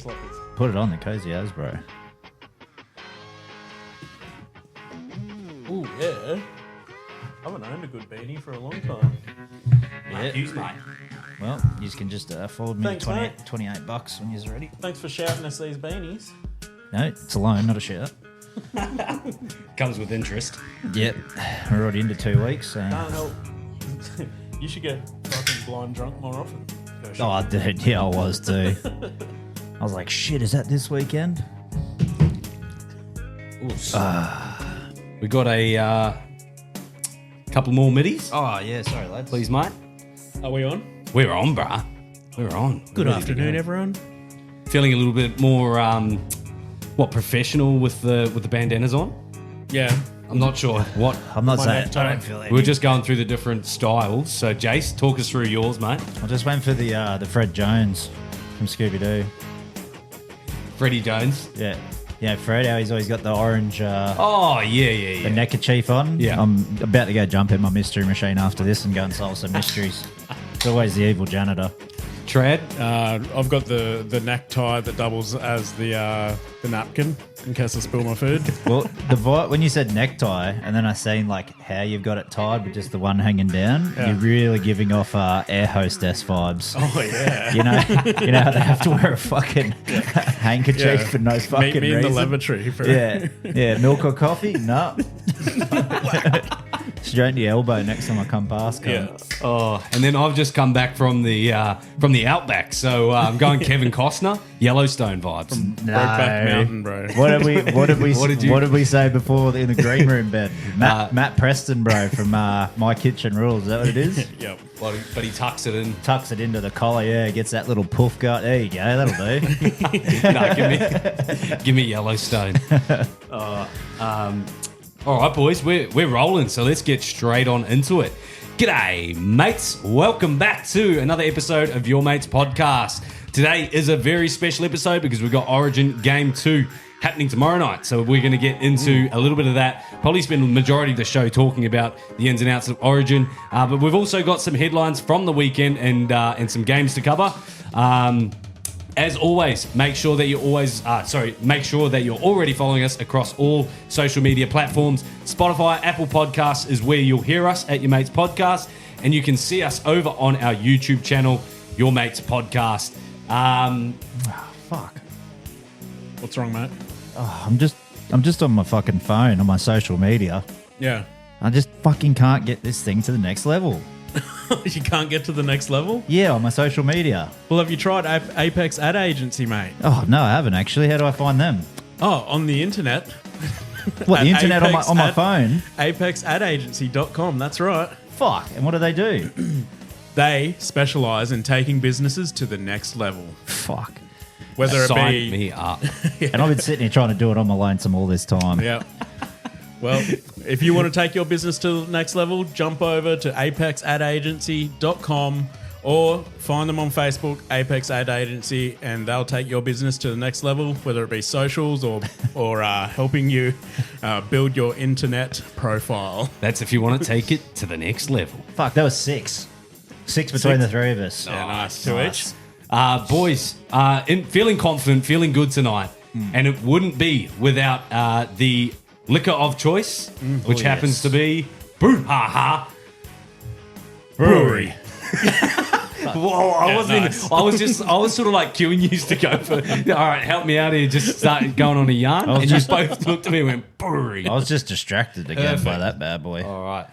Feels like it's... Put it on the cozy as, bro. Ooh, yeah. I haven't owned a good beanie for a long time. Yeah. Mate. Well, you can just afford me Thanks, mate. $28 when you're ready. Thanks for shouting us these beanies. No, it's a loan, not a shout. Comes with interest. Yep. We're already into 2 weeks, so... Can't help. You should get fucking blind drunk more often. Oh, dude, yeah, I was too. I was like, shit, is that this weekend? We got a couple more middies. Oh, yeah, sorry, lads. Please, mate. Are we on? We're on, bruh. We're on. Good Ready to afternoon, go. everyone. Feeling a little bit more, professional with the bandanas on. Yeah. I'm not sure what. I'm not My saying necktie. I don't feel We any. were just going through the different styles. So, Jace, talk us through yours, mate. I just went for the Fred Jones from Scooby-Doo. Freddie Jones. Yeah. Yeah, Fred, how he's always got the orange Oh, yeah. the neckerchief on. Yeah. I'm about to go jump in my mystery machine after this and go and solve some mysteries. It's always the evil janitor. Trad. I've got the necktie that doubles as the napkin in case I spill my food. Well, when you said necktie, and then I seen like how you've got it tied with just the one hanging down, Yeah. you're really giving off air hostess vibes. Oh, yeah. You know how they have to wear a fucking handkerchief for no fucking Meet me reason. in the lavatory. For Yeah, milk or coffee? No. Straight in the elbow next time I come past. Yeah. Oh, and then I've just come back from the outback, so I'm going Kevin Costner, Yellowstone vibes. Brokeback Mountain, bro. What did we say before in the green room, Ben? Uh, Matt Preston, bro, from My Kitchen Rules. Is that what it is? Yep. But he tucks it in. Tucks it into the collar, yeah, gets that little poof gut. There you go, that'll do. No, give me Yellowstone. All right, boys, we're rolling, so let's get straight on into it. G'day, mates. Welcome back to another episode of Your Mates Podcast. Today is a very special episode because we've got Origin Game 2 happening tomorrow night. So we're going to get into a little bit of that. Probably spend the majority of the show talking about the ins and outs of Origin. But we've also got some headlines from the weekend and some games to cover. As always, make sure that you're already following us across all social media platforms. Spotify, Apple Podcasts is where you'll hear us at Your Mates Podcast, and you can see us over on our YouTube channel, Your Mates Podcast. Fuck. What's wrong, mate? Oh, I'm just on my fucking phone on my social media. Yeah. I just fucking can't get this thing to the next level. You can't get to the next level? Yeah, on my social media. Well, have you tried Apex Ad Agency, mate? Oh no, I haven't actually. How do I find them? Oh, on the internet. What, the At internet on my phone? ApexAdAgency.com, that's right. Fuck. And what do they do? They specialise in taking businesses to the next level. Fuck. Whether it Sign be... me up. And I've been sitting here trying to do it on my lonesome all this time. Yeah. Well, if you want to take your business to the next level, jump over to apexadagency.com or find them on Facebook, Apex Ad Agency, and they'll take your business to the next level, whether it be socials or helping you build your internet profile. That's if you want to take it to the next level. Fuck, that was six. Six between the three of us. Yeah, nice. Two each. Boys, feeling confident, feeling good tonight, and it wouldn't be without the liquor of choice, which happens to be Brouhaha Brewery. Whoa, I wasn't nice. even. I was sort of like cueing you to go for. All right, help me out here. Just start going on a yarn, and you both looked at me and went brewery. I was just distracted again by that bad boy. All right,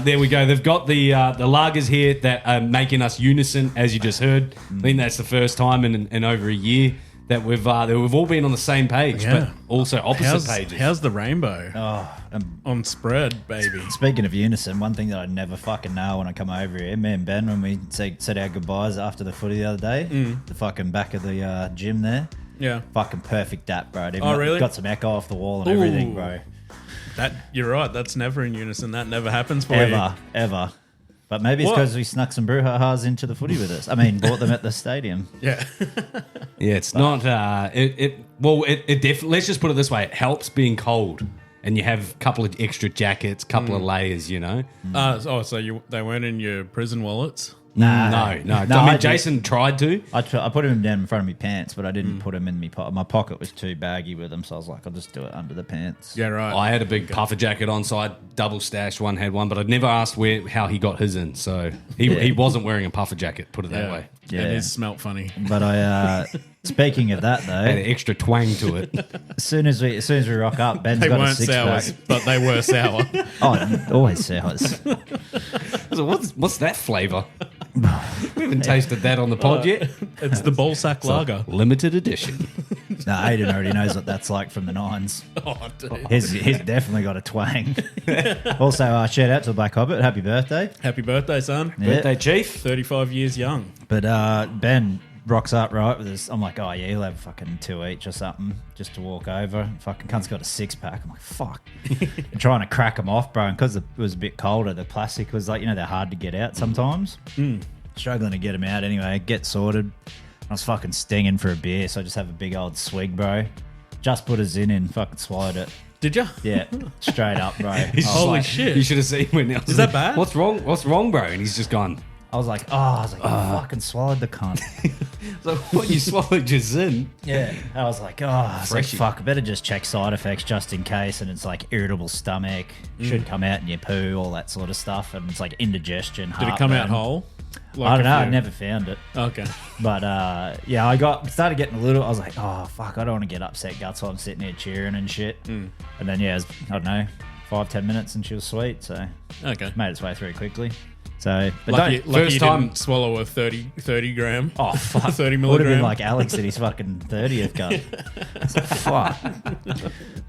there we go. They've got the lagers here that are making us unison, as you just heard. I think that's the first time in over a year that we've all been on the same page, Yeah. but also opposite pages. How's the rainbow on spread, baby? Speaking of unison, one thing that I never fucking know when I come over here, me and Ben, when we said our goodbyes after the footy the other day, the fucking back of the gym there, Yeah. fucking perfect that, bro. Oh, really? Got some echo off the wall and everything, Ooh. bro. You're right. That's never in unison. That never happens for you. Ever. But maybe it's What? because we snuck some brouhahas into the footy with us. I mean, bought them at the stadium. Yeah. Yeah, it's not. It definitely. Let's just put it this way: it helps being cold, and you have a couple of extra jackets, couple of layers. You know. So they weren't in your prison wallets? No, I mean, Jason tried to. I put him down in front of my pants, but I didn't put him in my pocket. My pocket was too baggy with him, so I was like, I'll just do it under the pants. Yeah, right. I had a big puffer jacket on, so I double stashed one, had one, but I'd never asked how he got his in. So he wasn't wearing a puffer jacket, put it that way. Yeah. It is smelt funny. But I, speaking of that though, Had an extra twang to it. as soon as we rock up, Ben's They got a weren't six sours, pack. but they were sour. Oh, always sours. So what's that flavour? We haven't tasted that on the pod yet. It's the ballsack lager. Limited edition. No, Aiden already knows what that's like from the nines. Oh, dude. He's definitely got a twang. Also, shout out to the Black Hobbit. Happy birthday. Happy birthday, son. Yeah. Birthday, Chief. 35 years young. But Ben rocks up right with this. I'm like, oh yeah, he'll have fucking 2 each or something just to walk over. Fucking cunt's got a 6-pack. I'm like, fuck. I'm trying to crack them off, bro. And because it was a bit colder, the plastic was like, they're hard to get out sometimes. Struggling to get them out anyway. Get sorted. I was fucking stinging for a beer, so I just have a big old swig, bro. Just put a zin in, fucking swallowed it. Did you? Yeah, straight up, bro. Holy shit. You should have seen when Is that bad? What's wrong, bro? And he's just gone. I was like, you fucking swallowed the cunt. So what, you swallowed your zin? Yeah. I was like, I was like, Freshy. fuck, I better just check side effects just in case. And it's like irritable stomach, should come out in your poo, all that sort of stuff. And it's like indigestion. Did it come out heartburn. whole? I don't know. I never found it. Okay. But yeah, I started getting a little. I was like, oh fuck, I don't want to get upset guts while I'm sitting here cheering and shit. And then yeah, it was, I don't know, 5-10 minutes and she was sweet, so Okay. made its way through quickly. So, but Lucky don't. First you time- didn't swallow a 30 gram. Oh fuck, 30 would have been milligram. like Alex at his fucking 30th gun. Fuck.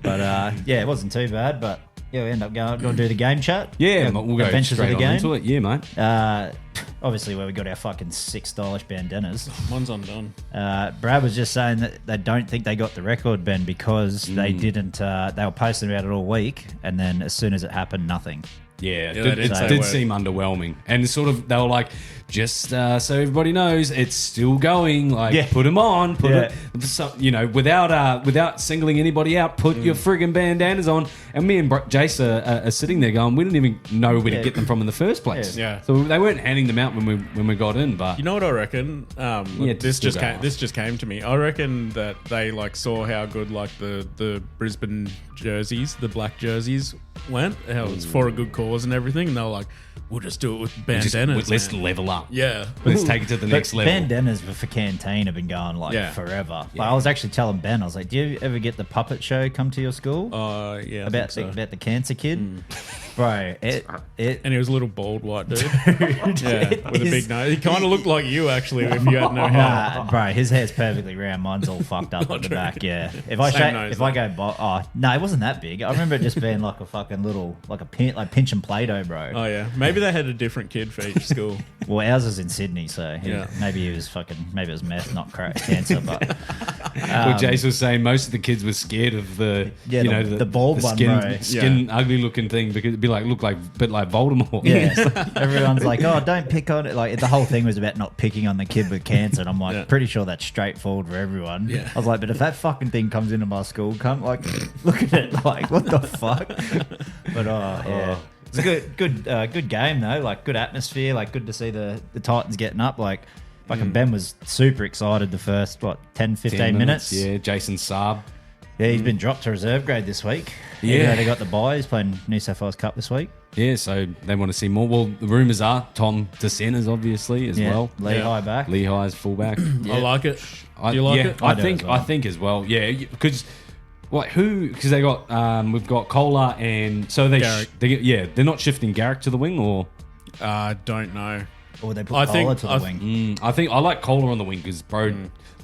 But yeah, it wasn't too bad. But yeah, we end up going to do the game chat. Yeah, we'll go Adventures of straight the on game. into it. Yeah, mate. Obviously, where we got our fucking $6 bandanas. One's undone. Brad was just saying that they don't think they got the record, Ben, because they didn't. They were posting about it all week, and then as soon as it happened, nothing. Yeah, Yeah, they it did say did word. seem underwhelming, and sort of they were like, just so everybody knows, it's still going. Like, Yeah. put them on, put Yeah. it, so, without singling anybody out, put your friggin' bandanas on. And me and Jace are sitting there going, we didn't even know where to get them from in the first place. Yeah. So they weren't handing them out when we got in, but You know what I reckon? it's still going. This just came to me. I reckon that they like saw how good like the Brisbane jerseys, the black jerseys went. How it's for a good cause and everything. And they were like, we'll just do it with bandanas. let's man. level up. Yeah. Let's take it to the next level. Bandanas for Canteen have been going like Yeah. forever. Like, I was actually telling Ben, I was like, do you ever get the puppet show come to your school? Yeah. I about think so. about the cancer kid, bro. It And he was a little bald white dude. Yeah, with a big nose. He kind of looked like you actually if you had no hair. bro, his hair's perfectly round. Mine's all fucked up at the true. back. Yeah, if I Same nose, if I go, no, it wasn't that big. I remember it just being like a fucking little, like a pinch and Play-Doh, bro. Oh yeah, maybe they had a different kid for each school. Well, ours was in Sydney, so Yeah. maybe he was maybe it was meth, not cancer, but. Well, Jace was saying most of the kids were scared of the the bald one, bro. skin ugly looking thing because it'd be look like a bit like Voldemort. Yeah, everyone's like, "Oh, don't pick on it." Like the whole thing was about not picking on the kid with cancer, and I'm like, Yeah. pretty sure that's straightforward for everyone. Yeah. I was like, but if that fucking thing comes into my school, look at it, like what the fuck? But yeah. It's a good game though. Like good atmosphere. Like good to see the Titans getting up. Like fucking Ben was super excited the first 10, 15 minutes. Yeah, Jason Saab. Yeah, he's been dropped to reserve grade this week. Yeah. They got the bye. He's playing New South Wales Cup this week. Yeah, so they want to see more. Well, the rumours are Tom DeSenna's obviously as well. Lehigh back. Lehigh's fullback. I like it. Do you like it? I do think as well. I think as well. Yeah, because because they got we've got Kohler and so Garrick. they're not shifting Garrick to the wing or Don't know. Or they put I think- Kohler to the I- wing. I think I like Kohler on the wing because bro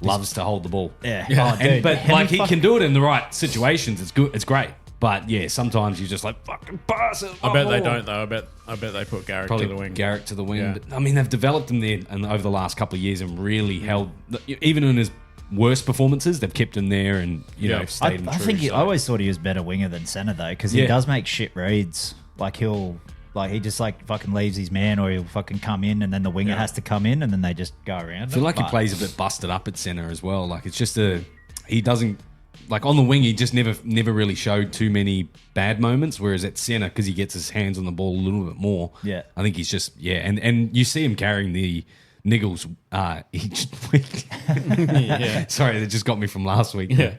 loves to hold the ball. Yeah. Yeah. Oh, dude, But how like many he can do it in the right situations. It's good. It's great. But yeah, sometimes you're just like fucking pass it. I bet they Oh. don't though. I bet they put Garrick Probably to the wing. Garrick to the wing. Yeah. But, I mean, they've developed him there and over the last couple of years and really held, even in his worst performances, they've kept him there and Yeah. know stayed him I true. think so. I always thought he was better winger than centre though, because he Yeah. does make shit reads. Like he just like fucking leaves his man, or he'll fucking come in, and then the winger Yeah. has to come in, and then they just go around. I feel like he plays a bit busted up at centre as well. Like it's just he doesn't like on the wing, he just never really showed too many bad moments. Whereas at centre, because he gets his hands on the ball a little bit more, Yeah. I think he's just and you see him carrying the niggles each week. Yeah. Sorry, that just got me from last week. Yeah.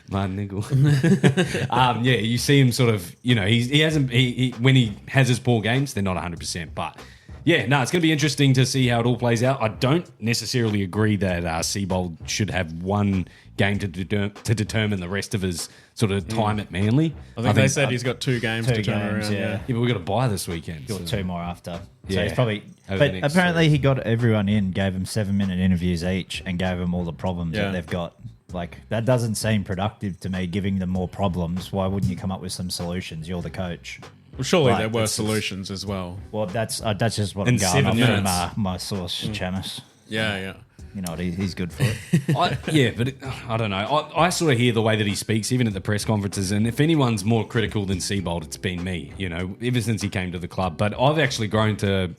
My niggle. You see him sort of, he hasn't, when he has his poor games, they're not 100%. But yeah, no, it's going to be interesting to see how it all plays out. I don't necessarily agree that Siebold should have one game to determine the rest of his sort of time at Manly. I think they said he's got 2 games to turn around. yeah. Yeah, but we've got to buy this weekend. Got 2 more after. So Yeah. he's probably. Over But the next apparently he got everyone in, gave them 7-minute interviews each, and gave them all the problems Yeah. that they've got. Like, that doesn't seem productive to me, giving them more problems. Why wouldn't you come up with some solutions? You're the coach. Well, surely Right, there were this is- solutions as well. Well, that's just what In I'm going 7 off minutes. from my source, Chamis. Yeah. You know what? He's good for it. I don't know. I sort of hear the way that he speaks, even at the press conferences, and if anyone's more critical than Siebold, it's been me, ever since he came to the club. But I've actually grown to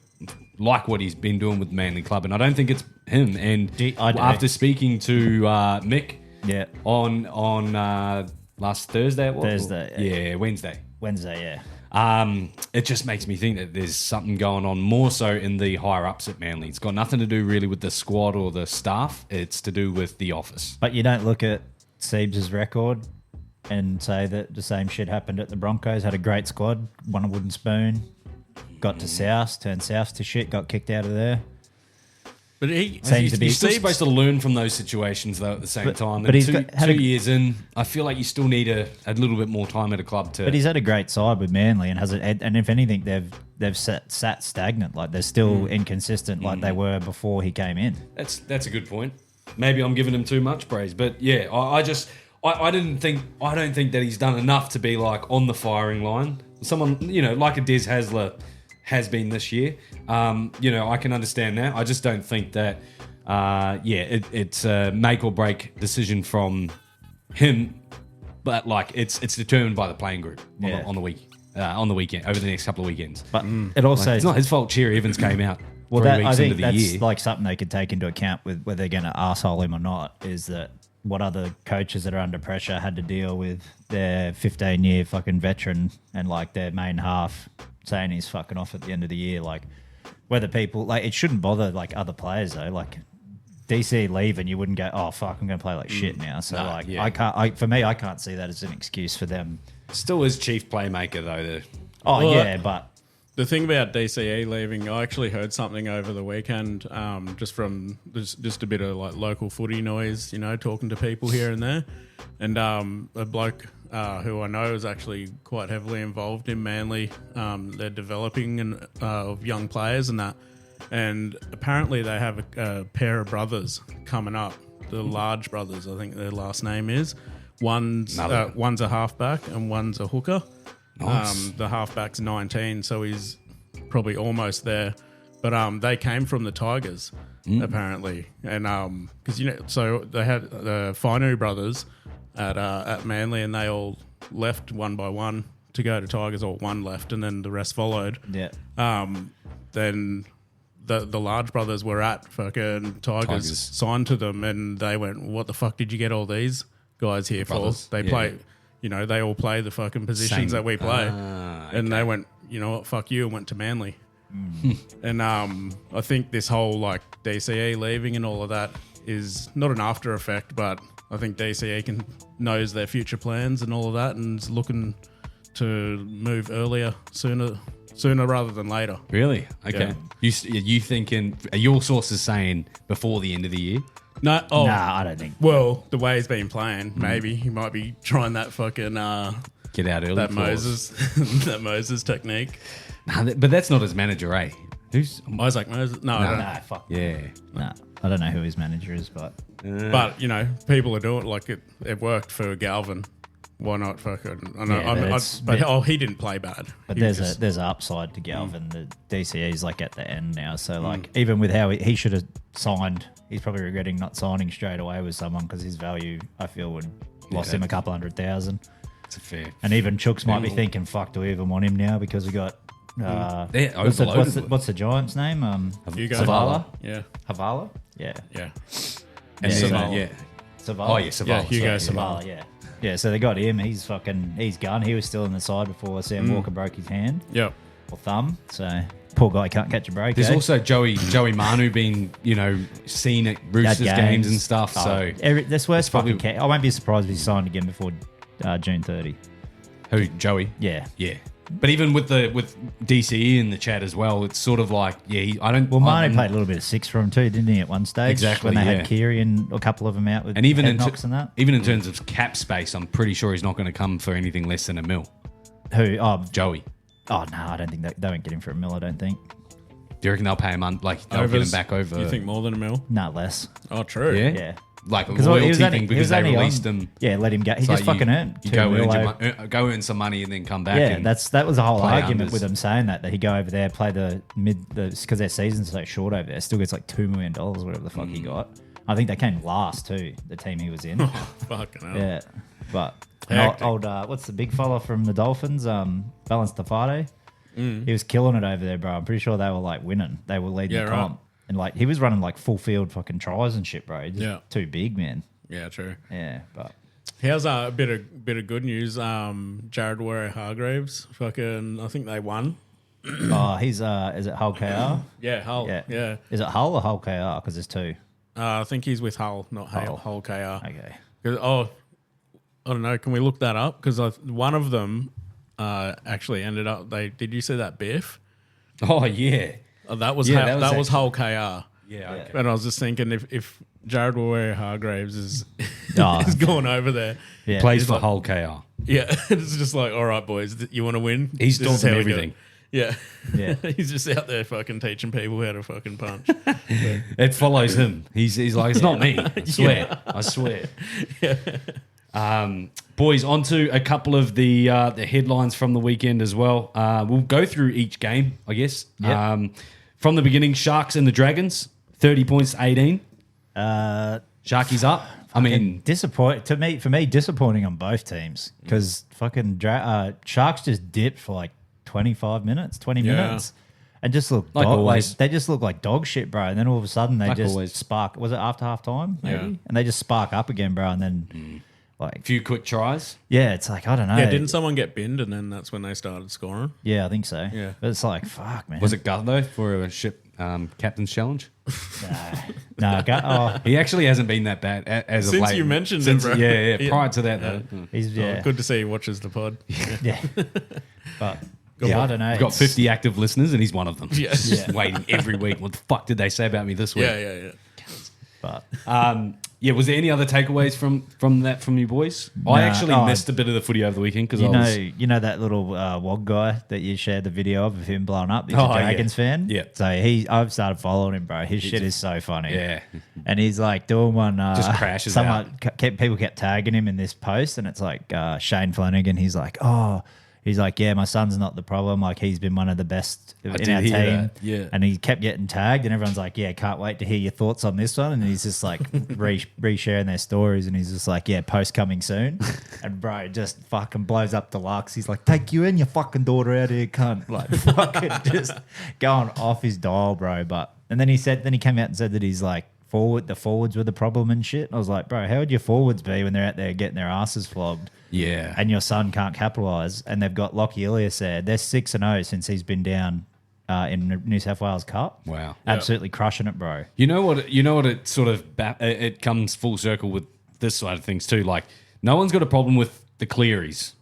like what he's been doing with Manly Club, and I don't think it's him. And I do. after speaking to Mick Yeah. on last Thursday, Wednesday. Wednesday, yeah. It just makes me think that there's something going on more so in the higher ups at Manly. It's got nothing to do really with the squad or the staff. It's to do with the office. But you don't look at Siebes' record and say that the same shit happened at the Broncos. Had a great squad, won a wooden spoon, got to South, turned South to shit, got kicked out of there. But he Seems to be- You're still supposed to learn from those situations though at the same time. but And he's had 2 a- years in, I feel like you still need a little bit more time at a club to. But he's had a great side with Manly and and if anything, they've sat stagnant. Like they're still inconsistent, like they were before he came in. That's a good point. Maybe I'm giving him too much praise, but yeah, I don't think that he's done enough to be like on the firing line. Someone like a Des Hasler has been this year. I can understand that. I just don't think that. It's a make or break decision from him, but like it's determined by the playing group on the weekend over the next couple of weekends. But it also It's not his fault. Cherry Evans came out. well, 3 I weeks think into the that's year. like something they could take into account with whether they're going to arsehole him or not. Is that what other coaches that are under pressure had to deal with their 15-year fucking veteran and like their main half saying he's fucking off at the end of the year. Like whether people like it shouldn't bother like other players though. Like DC leave and you wouldn't go, oh fuck, I'm going to play like shit now. So I can't see that as an excuse for them. Still is chief playmaker though. But The thing about DCE leaving, I actually heard something over the weekend, just from just a bit of like local footy noise, talking to people here and there, and a bloke who I know is actually quite heavily involved in Manly, they're developing of young players and that, and apparently they have a pair of brothers coming up, the Large brothers, I think their last name is. One's a halfback and one's a hooker. Nice. The halfback's 19, so he's probably almost there. But they came from the Tigers, apparently, and because so they had the Finu brothers at Manly, and they all left one by one to go to Tigers, or one left, and then the rest followed. yeah, Then the Large brothers were at fucking Tigers, signed to them, and they went, "What the fuck did you get all these guys here Brothers, for? They play." They all play the fucking positions that we play. And they went, you know what, fuck you, and went to Manly. And I think this whole like DCE leaving and all of that is not an after effect, but I think DCE knows their future plans and all of that, and is looking to move sooner rather than later. Really? Okay. Yeah. You thinking? Are your sources saying before the end of the year? No, nah, I don't think. Well, the way he's been playing, maybe he might be trying that fucking Get out early. that clause. that Moses technique. Nah, but that's not his manager, eh? Who's? Isaac Moses. No, I don't. Nah, fuck. Yeah. Nah, I don't know who his manager is, but But people are doing like it worked for Galvin. Why not fucking? I know, Yeah, he didn't play bad. But He there's was there's an upside to Galvin. The DCE is like at the end now, so like even with how he should have signed, he's probably regretting not signing straight away with someone because his value, I feel, would lost him a couple $100,000. It's a fair. And even Chooks might be thinking, "Fuck, do we even want him now?" Because we got They're overloaded. what's the Giants' name? Hugo. Savala. Yeah, Yeah, yeah. And Yeah. then, Savala. yeah. Savala. Oh yeah, Savala. Yeah, Hugo sorry. Savala. Yeah. Yeah, so they got him. He's gone. He was still in the side before Sam Walker broke his hand Yep. or thumb. So poor guy can't catch a break. There's eh? also Joey Manu being, seen at Roosters games and stuff. So This worst probably- fucking I won't be surprised if he signed again before June 30. who, Joey? Yeah. Yeah. But even with DCE in the chat as well, it's sort of like, Well, Manu played a little bit of six for him too, didn't he, at one stage? Exactly, When they yeah. had Keary and a couple of them out with And even head in, knocks and that. even in terms of cap space, I'm pretty sure he's not going to come for anything less than $1 million. Who? Oh, Joey. no, I don't think they won't get him for $1 million, I don't think. Do you reckon they'll pay him they'll get him back over? You think more than $1 million? No, less. Oh, true. Yeah? Yeah. Like a Because loyalty thing because they released him. Yeah, let him go. He It's just like fucking earned You $2 go million. go earn some money and then come back. Yeah, and that was the whole play argument unders. with them saying that he go over there, play because their season's so short over there. Still gets like $2 million, whatever the fuck he got. I think they came last too. The team he was in. Fucking hell. Yeah, but Hectic. what's the big fella from the Dolphins? Balance Tafade. He was killing it over there, bro. I'm pretty sure they were like winning. They were leading Yeah, the right. comp, and like he was running like full field fucking tries and shit, bro. Just Yeah. too big, man. Yeah, true. Yeah, but Here's a bit of good news. Jared Warrior-Hargraves, fucking, I think they won. he's is it Hull KR? Yeah, Hull. Yeah. Is it Hull or Hull KR? Because there's two. I think he's with Hull, not Hull. Hull KR. Okay. 'Cause- I don't know. Can we look that up? Because one of them actually ended up. Did you see that Biff? Oh, yeah. That was Yeah, that that was was Hull KR. Yeah, okay. And I was just thinking if Jared Warrior-Hargraves is Oh. is going over there, Yeah. Plays for Hull KR. yeah, it's just like, all right, boys, you want to win? He's This is taught them how we go. everything. Yeah, Yeah. he's just out there fucking teaching people how to fucking punch. It follows him. He's like, it's not me. I swear. I swear. Boys, on to a couple of the headlines from the weekend as well. We'll go through each game, I guess. Yep. From the beginning, Sharks and the Dragons, 30 points to 18. Sharkies up. I mean, For me, disappointing on both teams because fucking Sharks just dipped for like 25 minutes, 20 Yeah. minutes, and just look Like always. they just look like dog shit, bro. And then all of a sudden they Like just always. spark. Was it after half time? Maybe, Yeah. and they just spark up again, bro. And then like, few quick tries. yeah, it's like I don't know. Yeah, didn't someone get binned and then that's when they started scoring? Yeah, I think so. Yeah. But it's like fuck, man. Was it Gut, though, for a ship captain's challenge? No, He actually hasn't been that bad as of Since late. you mentioned it, Since, bro. Yeah. Yeah. Prior to that, though. he's Oh, good to see he watches the pod. yeah. But yeah, I don't know. We've got It's- 50 active listeners, and he's one of them. Yeah. Just waiting every week. What the fuck did they say about me this week? Yeah. But Yeah, was there any other takeaways from you boys? I actually missed a bit of the footy over the weekend because you know that little WOG guy that you shared the video of him blowing up. He's Oh, a yeah. Dragons fan. Yeah. So I've started following him, bro. His shit is so funny. Yeah. And he's like doing one. Just crashes People kept tagging him in this post, and it's like Shane Flanagan. He's like, yeah, my son's not the problem. Like he's been one of the best in did our hear team. that, yeah. And he kept getting tagged, and everyone's like, yeah, can't wait to hear your thoughts on this one. And he's just like resharing their stories, and he's just like, yeah, post coming soon. And bro, just fucking blows up deluxe. He's like, take you and your fucking daughter out here, cunt. Like fucking just going off his dial, bro. And then he came out and said that he's like, the forwards were the problem and shit. I was like, bro, how would your forwards be when they're out there getting their asses flogged? Yeah. And your son can't capitalise, and they've got Lockie Ilias there. They're 6-0 since he's been down in the New South Wales Cup. Wow. Absolutely crushing it, bro. You know what? It sort of it comes full circle with this side of things too. Like no one's got a problem with the Clearys.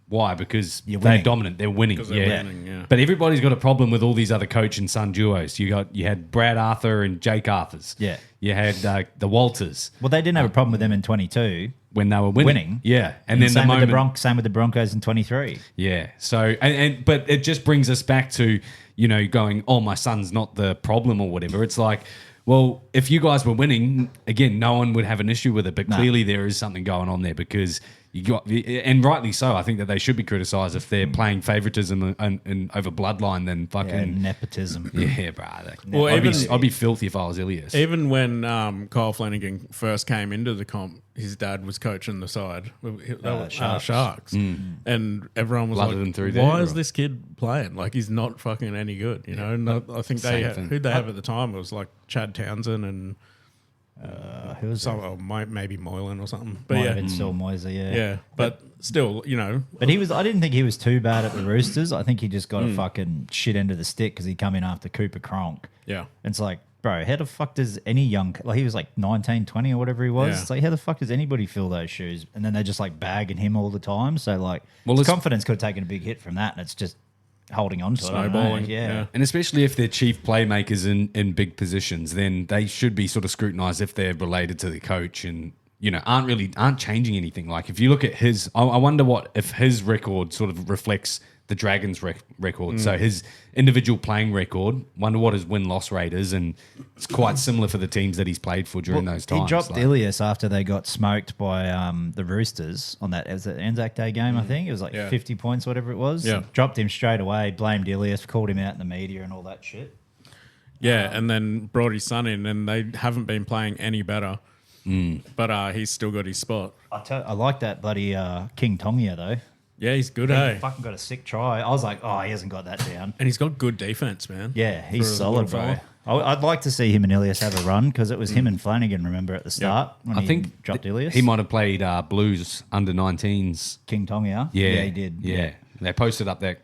Why? Because You're they're winning. dominant. They're winning. Because they're winning, yeah. But everybody's got a problem with all these other coach and son duos. You had Brad Arthur and Jake Arthurs. Yeah. You had the Walters Well, they didn't have a problem with them in 22. when they were winning. Yeah. And then same the with moment. same with the Broncos in 23. Yeah. So but it just brings us back to, going, oh, my son's not the problem or whatever. It's like, well, if you guys were winning, again, no one would have an issue with it. But clearly there is something going on there because you got, and rightly so. I think that they should be criticised if they're playing favouritism and over bloodline than Yeah, fucking nepotism. yeah, brother. Well, I'd be filthy if I was Ilias. Even when Kyle Flanagan first came into the comp, his dad was coaching the side. Sharks. And everyone was Blooded like, him through why there, is or- this kid playing? Like, he's not fucking any good, you know? And I think Same thing. who'd they have at the time? It was like Chad Townsend and Who was that? Maybe Moylan or something. But Might yeah, have been Still Moiser, yeah. yeah. But still, But I didn't think he was too bad at the Roosters. I think he just got a fucking shit end of the stick because he come in after Cooper Cronk. yeah. It's like, bro, how the fuck does any he was like 19, 20 or whatever he was. Yeah. It's like, how the fuck does anybody fill those shoes? And then they're just like bagging him all the time. So like, his confidence could have taken a big hit from that, and it's just holding on to it. Snowballing, Yeah. yeah. And especially if they're chief playmakers in big positions, then they should be sort of scrutinised if they're related to the coach and, aren't changing anything. Like if you look at his, I wonder if his record sort of reflects the Dragons' record. So his individual playing record, wonder what his win-loss rate is, and it's quite similar for the teams that he's played for during those times. He dropped Ilias after they got smoked by the Roosters on that. It was an Anzac Day game, I think. It was like 50 points, whatever it was. Yeah. Dropped him straight away, blamed Ilias, called him out in the media and all that shit. Yeah, and then brought his son in, and they haven't been playing any better. But he's still got his spot. I like that bloody King Tongia, though. Yeah, he's good, He hey? fucking got a sick try. I was like, oh, he hasn't got that down. And he's got good defense, man. Yeah, he's For a solid, little bro. fella. I'd like to see him and Ilias have a run because it was him and Flanagan, remember, at the start when I he think dropped Ilias. he might have played Blues under 19s. King Tongia. Yeah, he did. Yeah, they posted up that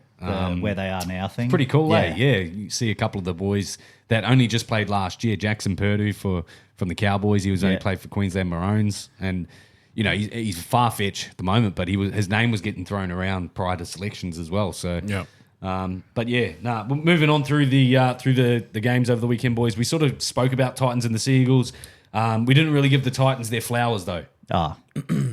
Where they are now thing. pretty cool. Yeah, you see a couple of the boys that only just played last year. Jackson Purdue from the Cowboys. He was only played for Queensland Maroons, and he's far-fetched at the moment, but his name was getting thrown around prior to selections as well. So Yeah. But moving on through the games over the weekend, boys. We sort of spoke about Titans and the Seagulls. We didn't really give the Titans their flowers though. Ah,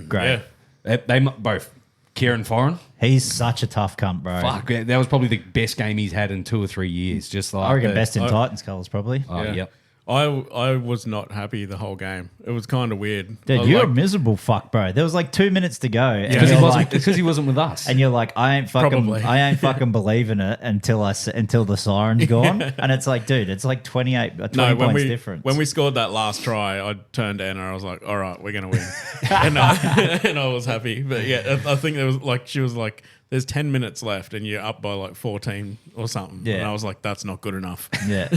great. Yeah. They both. Kieran Foran. He's such a tough cunt, bro. Fuck, that was probably the best game he's had in 2 or 3 years. Just like I reckon best in Titans colours, probably. Oh, Yeah. yep. I was not happy the whole game. It was kind of weird. Dude, you're a miserable fuck, bro. There was like 2 minutes to go. And Because you're he wasn't with us. And you're like, I ain't fucking believing it until the siren's gone. And it's like, dude, it's like 20 points difference. When we scored that last try, I turned to Anna. I was like, all right, we're gonna win, and I was happy. But yeah, I think she was like, there's 10 minutes left, and you're up by like 14 or something. Yeah. And I was like, that's not good enough. Yeah.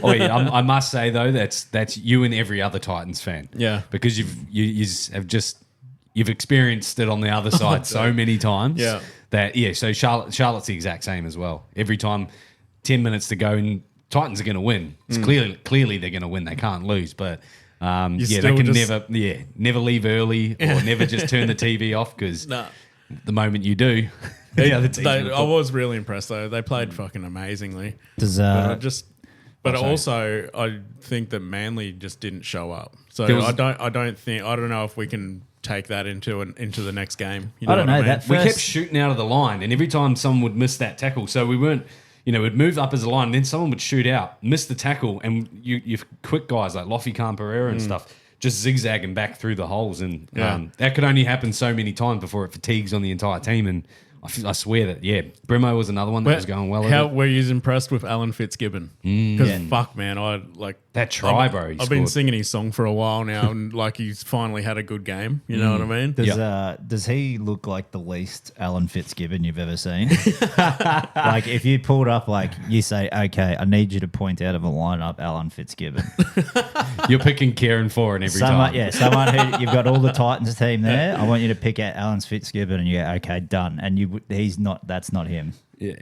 I must say though, that's you and every other Titans fan. Yeah. Because you've experienced it on the other side so many times. Yeah. So Charlotte's the exact same as well. Every time 10 minutes to go and Titans are going to win. It's clearly they're going to win. They can't lose, but they can never leave early or never just turn the TV off because the moment you do, the other team. I was really impressed though. They played fucking amazingly. But also, I think that Manly just didn't show up. So I don't know if we can take that into the next game. You know I don't know. what I mean? We kept shooting out of the line, and every time someone would miss that tackle, so we weren't, we'd move up as a line, and then someone would shoot out, miss the tackle, and you quick guys like Loffy Pereira and stuff just zigzagging back through the holes, and that could only happen so many times before it fatigues on the entire team. And I swear that Brimo was another one that was going well. How were you impressed with Alan Fitzgibbon? Because fuck, man, I like that try, bro. I've been singing his song for a while now, and like he's finally had a good game. You know what I mean? Does he look like the least Alan Fitzgibbon you've ever seen? Like if you pulled up, like you say, okay, I need you to point out of a lineup Alan Fitzgibbon. You're picking Kieran Foran every time. Yeah, someone who you've got all the Titans team there. I want you to pick out Alan Fitzgibbon, and you go, okay, done. And he's not. That's not him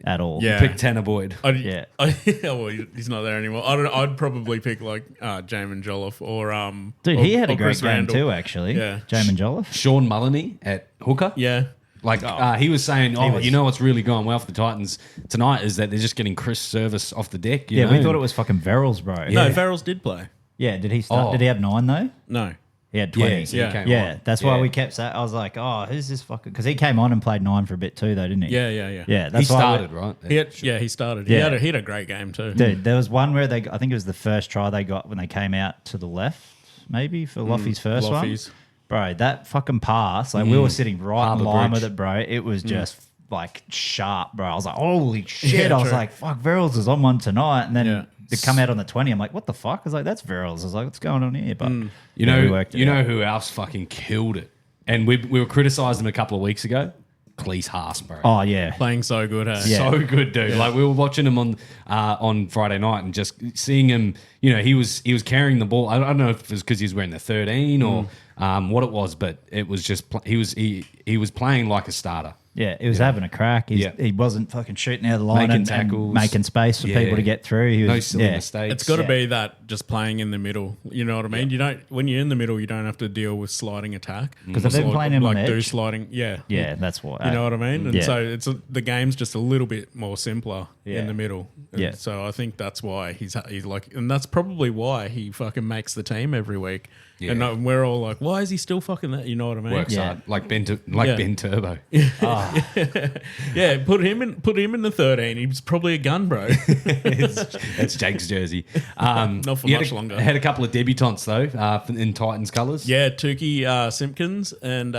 at all. Yeah. Pick Tanner Boyd. Well, he's not there anymore. I'd probably pick like Jamin Jolliffe or Dude, he had a great Chris game Randall. too, actually. Yeah. Jamin Jolliffe. Sean Mullany at hooker. Yeah. Like he was saying, what's really going well for the Titans tonight is that they're just getting crisp service off the deck. We thought it was fucking Verrills, bro. No, Verrills did play. Yeah, did he start? Did he have 9 though? No. He had 20. Yeah, so he came on. That's why we kept saying, I was like, oh, who's this fucking... Because he came on and played 9 for a bit too, though, didn't he? Yeah. Yeah, He started, right? He started. Yeah. He had a great game too. Dude, there was one where I think it was the first try they got when they came out to the left, maybe, for Loffy's first one. Bro, that fucking pass, like we were sitting right Harbour in line Bridge. with it, bro. It was just like sharp, bro. I was like, holy shit. I was like, fuck, Verrills is on one tonight. And then to come out on the 20, I'm like, what the fuck? I was like, that's Verrills. I was like, what's going on here? But you know who else fucking killed it? And we were criticising him a couple of weeks ago. police Haas, bro. Oh yeah. Playing so good, hey? Yeah. So good, dude. Like we were watching him on Friday night and just seeing him. You know, he was carrying the ball. I don't know if it was because he was wearing the 13 or what it was, but it was just he was playing like a starter. Yeah, he was having a crack. He wasn't fucking shooting out of the line Making and tackles. making space for people to get through. He was, No silly mistakes. It's got to be that just playing in the middle. You know what I mean? You don't when you're in the middle, you don't have to deal with sliding attack Because if they're playing him on like do edge, sliding. Yeah, that's what. You know what I mean? And Yeah. so the game's just a little bit more simpler in the middle. And Yeah. So I think that's why he's like, and that's probably why he fucking makes the team every week. Yeah. And we're all like, why is he still fucking that? You know what I mean? Works Yeah. hard, like Ben Turbo. Yeah, put him in the 13. He was probably a gun, bro. That's Jake's jersey. Not for he much longer. Had a couple of debutantes though in Titans colours. Yeah, Tukey Simpkins and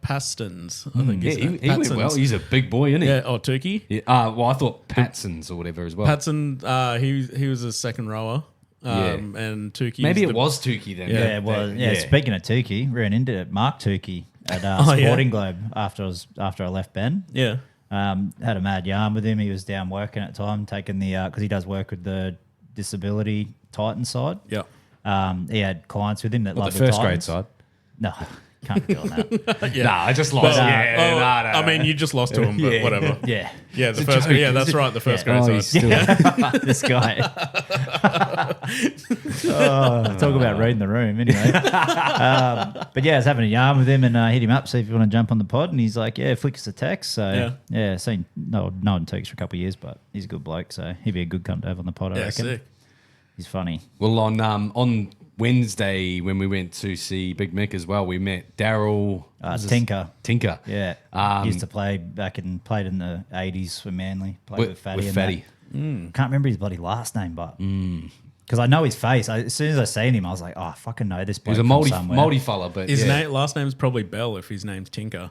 Pastons. I think Yeah, he went well. He's a big boy, isn't he? Yeah, Tukey. Yeah. Well, I thought Patsons or whatever as well. Patson, he was a second rower. And Tukey. Maybe it was Tukey then. Yeah, it was. Yeah, speaking of Tukey, ran into Mark Tukey at Sporting Globe after I left Ben. Yeah. Had a mad yarn with him. He was down working at the time, taking the because he does work with the disability Titan side. Yeah. He had clients with him that love The first grade Titans. side. No, can't be doing that. Yeah. Nah, I just lost. I mean, you just lost to him, but whatever. Yeah. Yeah, the first. Yeah, that's right. The first grade he's side. still This guy. Talk about reading the room anyway. But yeah, I was having a yarn with him and hit him up, see if you want to jump on the pod. And he's like, yeah, flick us a text. So yeah, seen no text for a couple of years, but he's a good bloke. So he'd be a good cunt to have on the pod, I Yeah, reckon. sick. He's funny. Well, on Wednesday when we went to see Big Mick as well, we met Daryl Tinker. Tinker. Yeah. He used to play played in the 80s for Manly. Played with Fatty. With Fatty. Can't remember his bloody last name, but because I know his face. As soon as I seen him, I was like, oh, I fucking know this bloke He was a from somewhere. moldy fella, but His last name's probably Bell if his name's Tinker.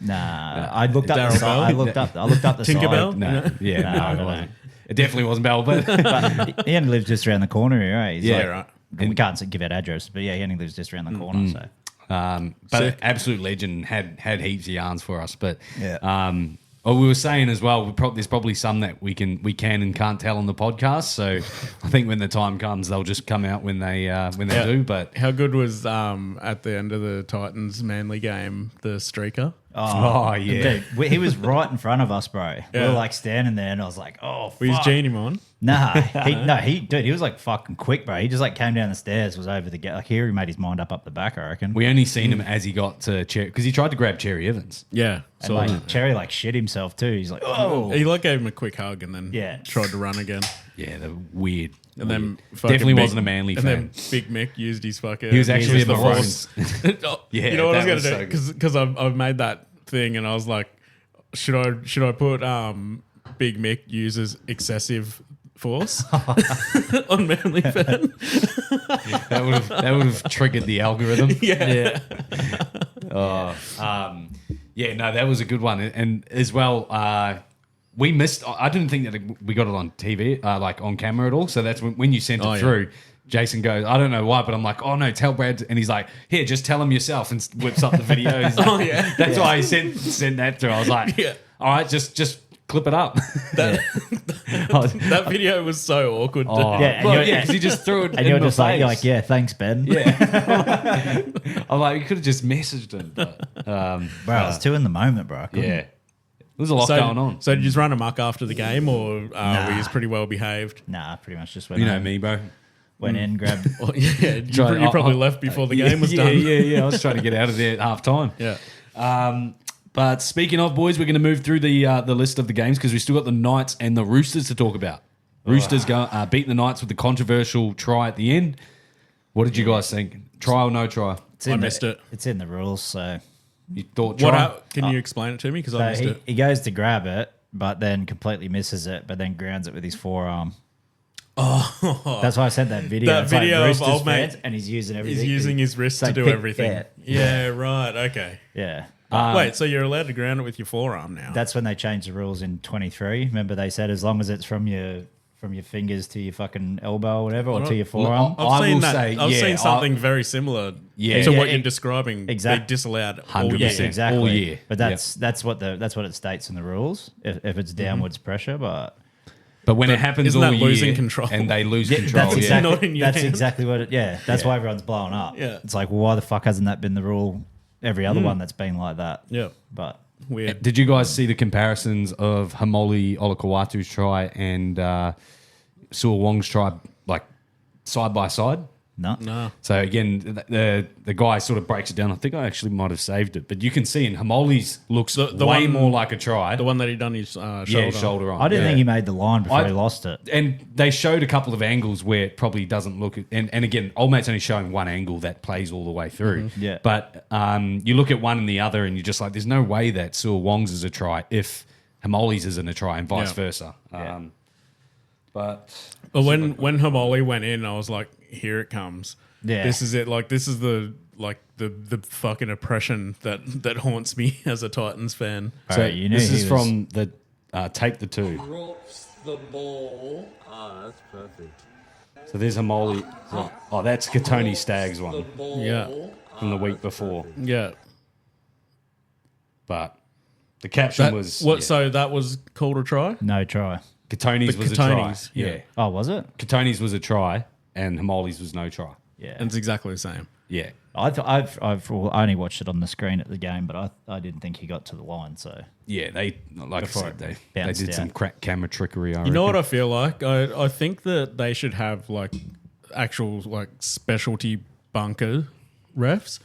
Nah, I looked up Daryl the Bell? side. I looked up the Tinker side. Bell? No, yeah, No, no, I it don't wasn't. It definitely wasn't Bell, but But he only lives just around the corner here, right? He's Yeah, like- right. We can't give out address, but yeah, he only lives just around the corner. So but Sick. absolute legend had heaps of yarns for us. But Yeah. well, we were saying as well, there's probably some that we can and can't tell on the podcast. So I think when the time comes, they'll just come out when they do. But How good was at the end of the Titans Manly game the streaker? oh yeah, dude, he was right in front of us, bro. We Yeah. were like standing there, and I was like, "Oh, Were you fuck." Gene him on? Nah, he was like fucking quick, bro. He just like came down the stairs, was over the gate. Like here, he made his mind up the back, I reckon. we only seen him as he got to Cherry because he tried to grab Cherry Evans. Yeah. And So like Cherry like shit himself too. He's like, "Oh, he like gave him a quick hug and then Yeah. tried to run again. Yeah, the weird. And then Definitely wasn't a Manly and fan. then Big Mick used his fucking. He was actually used the horse. Yeah, you know what I that was was gonna so do because I've made that thing and I was like, should I put Big Mick uses excessive force on Manly fan? that would have triggered the algorithm. Yeah. Yeah, no, that was a good one, and as well, we missed. I didn't think that we got it on TV, like on camera at all. So that's when you sent it through. Jason goes, I don't know why, but I'm like, oh no, tell Brad, and he's like, here, just tell him yourself, and whips up the video. He's like, Oh, yeah. that's why he sent that through. I was like, Yeah. all right, just clip it up. That video was so awkward. Oh, Yeah, and well, you're- yeah, because he just threw it. And you're just like, yeah, thanks, Ben. Yeah. I'm like, you could have just messaged him. But, Bro, I was too in the moment, bro. I couldn't- yeah. There's a lot going on. So did you just run amok after the game, or were you just pretty well behaved? Nah, pretty much just went. You know home, me, bro. Went in, grabbed. Well, yeah, you probably left before the game was done. Yeah. I was trying to get out of there at half time. Yeah. But speaking of, boys, we're going to move through the list of the games because we still got the Knights and the Roosters to talk about. Roosters beat the Knights with the controversial try at the end. What did you guys think? Try or no try? I missed it. It's in the rules, so. You thought try? Can you explain it to me? Because I So missed it. he goes to grab it, but then completely misses it, but then grounds it with his forearm. Oh, that's why I sent that video. That It's video of Roosters old mate- fans, and he's using everything. He's using his wrist So to do pick- everything. yeah. Yeah, right. Okay. Yeah. Wait, so you're allowed to ground it with your forearm now? That's when they changed the rules in 23. Remember, they said as long as it's from from your fingers to your fucking elbow or whatever, or to your forearm. I've seen something very similar to what you're describing. Exactly. They disallowed 100%. Exactly. All year. But that's what it states in the rules. If it's downwards pressure, but when it happens isn't all that year losing control? and they lose control, that's exactly, Not in your that's hands. exactly what it. Yeah, that's why everyone's blowing up. Yeah. It's like, well, why the fuck hasn't that been the rule? Every other one that's been like that. Yeah. But Weird. Did you guys see the comparisons of Hamoli Olakawatu's try and Suo Wong's try, like side by side? no. So again, the guy sort of breaks it down. I think I actually might have saved it, but you can see in Hamoli's looks The way one- more like a try. The one that he done his shoulder. yeah, shoulder on. I didn't Yeah. think he made the line before he lost it. And they showed a couple of angles where it probably doesn't look. And again, Old Mate's only showing one angle that plays all the way through. Yeah. But you look at one and the other, and you're just like, there's no way that Suo Wong's is a try if Hamoli's isn't a try, and vice Yeah. versa. Yeah. But when Hamoli went in, I was like, here it comes. Yeah. This is it. Like this is the fucking oppression that haunts me as a Titans fan. so Right, you knew this he is was- from the Take the Two. Drops the ball. Ah, that's perfect. So there's Hamoli. Oh, that's Katoni Staggs The one ball. Yeah. from the week before. Yeah. But the caption That, was what? So that was called a try. No try. Katoni's The was a try. Katoni's, Yeah. yeah. Oh, was it? Katoni's was a try, and Hamoli's was no try. Yeah. And it's exactly the same. Yeah. I've only watched it on the screen at the game, but I didn't think he got to the line. So Yeah, they like Before I said, it they bounced did some out. crack camera trickery. You know what I feel like? I think that they should have like actual like specialty bunker refs,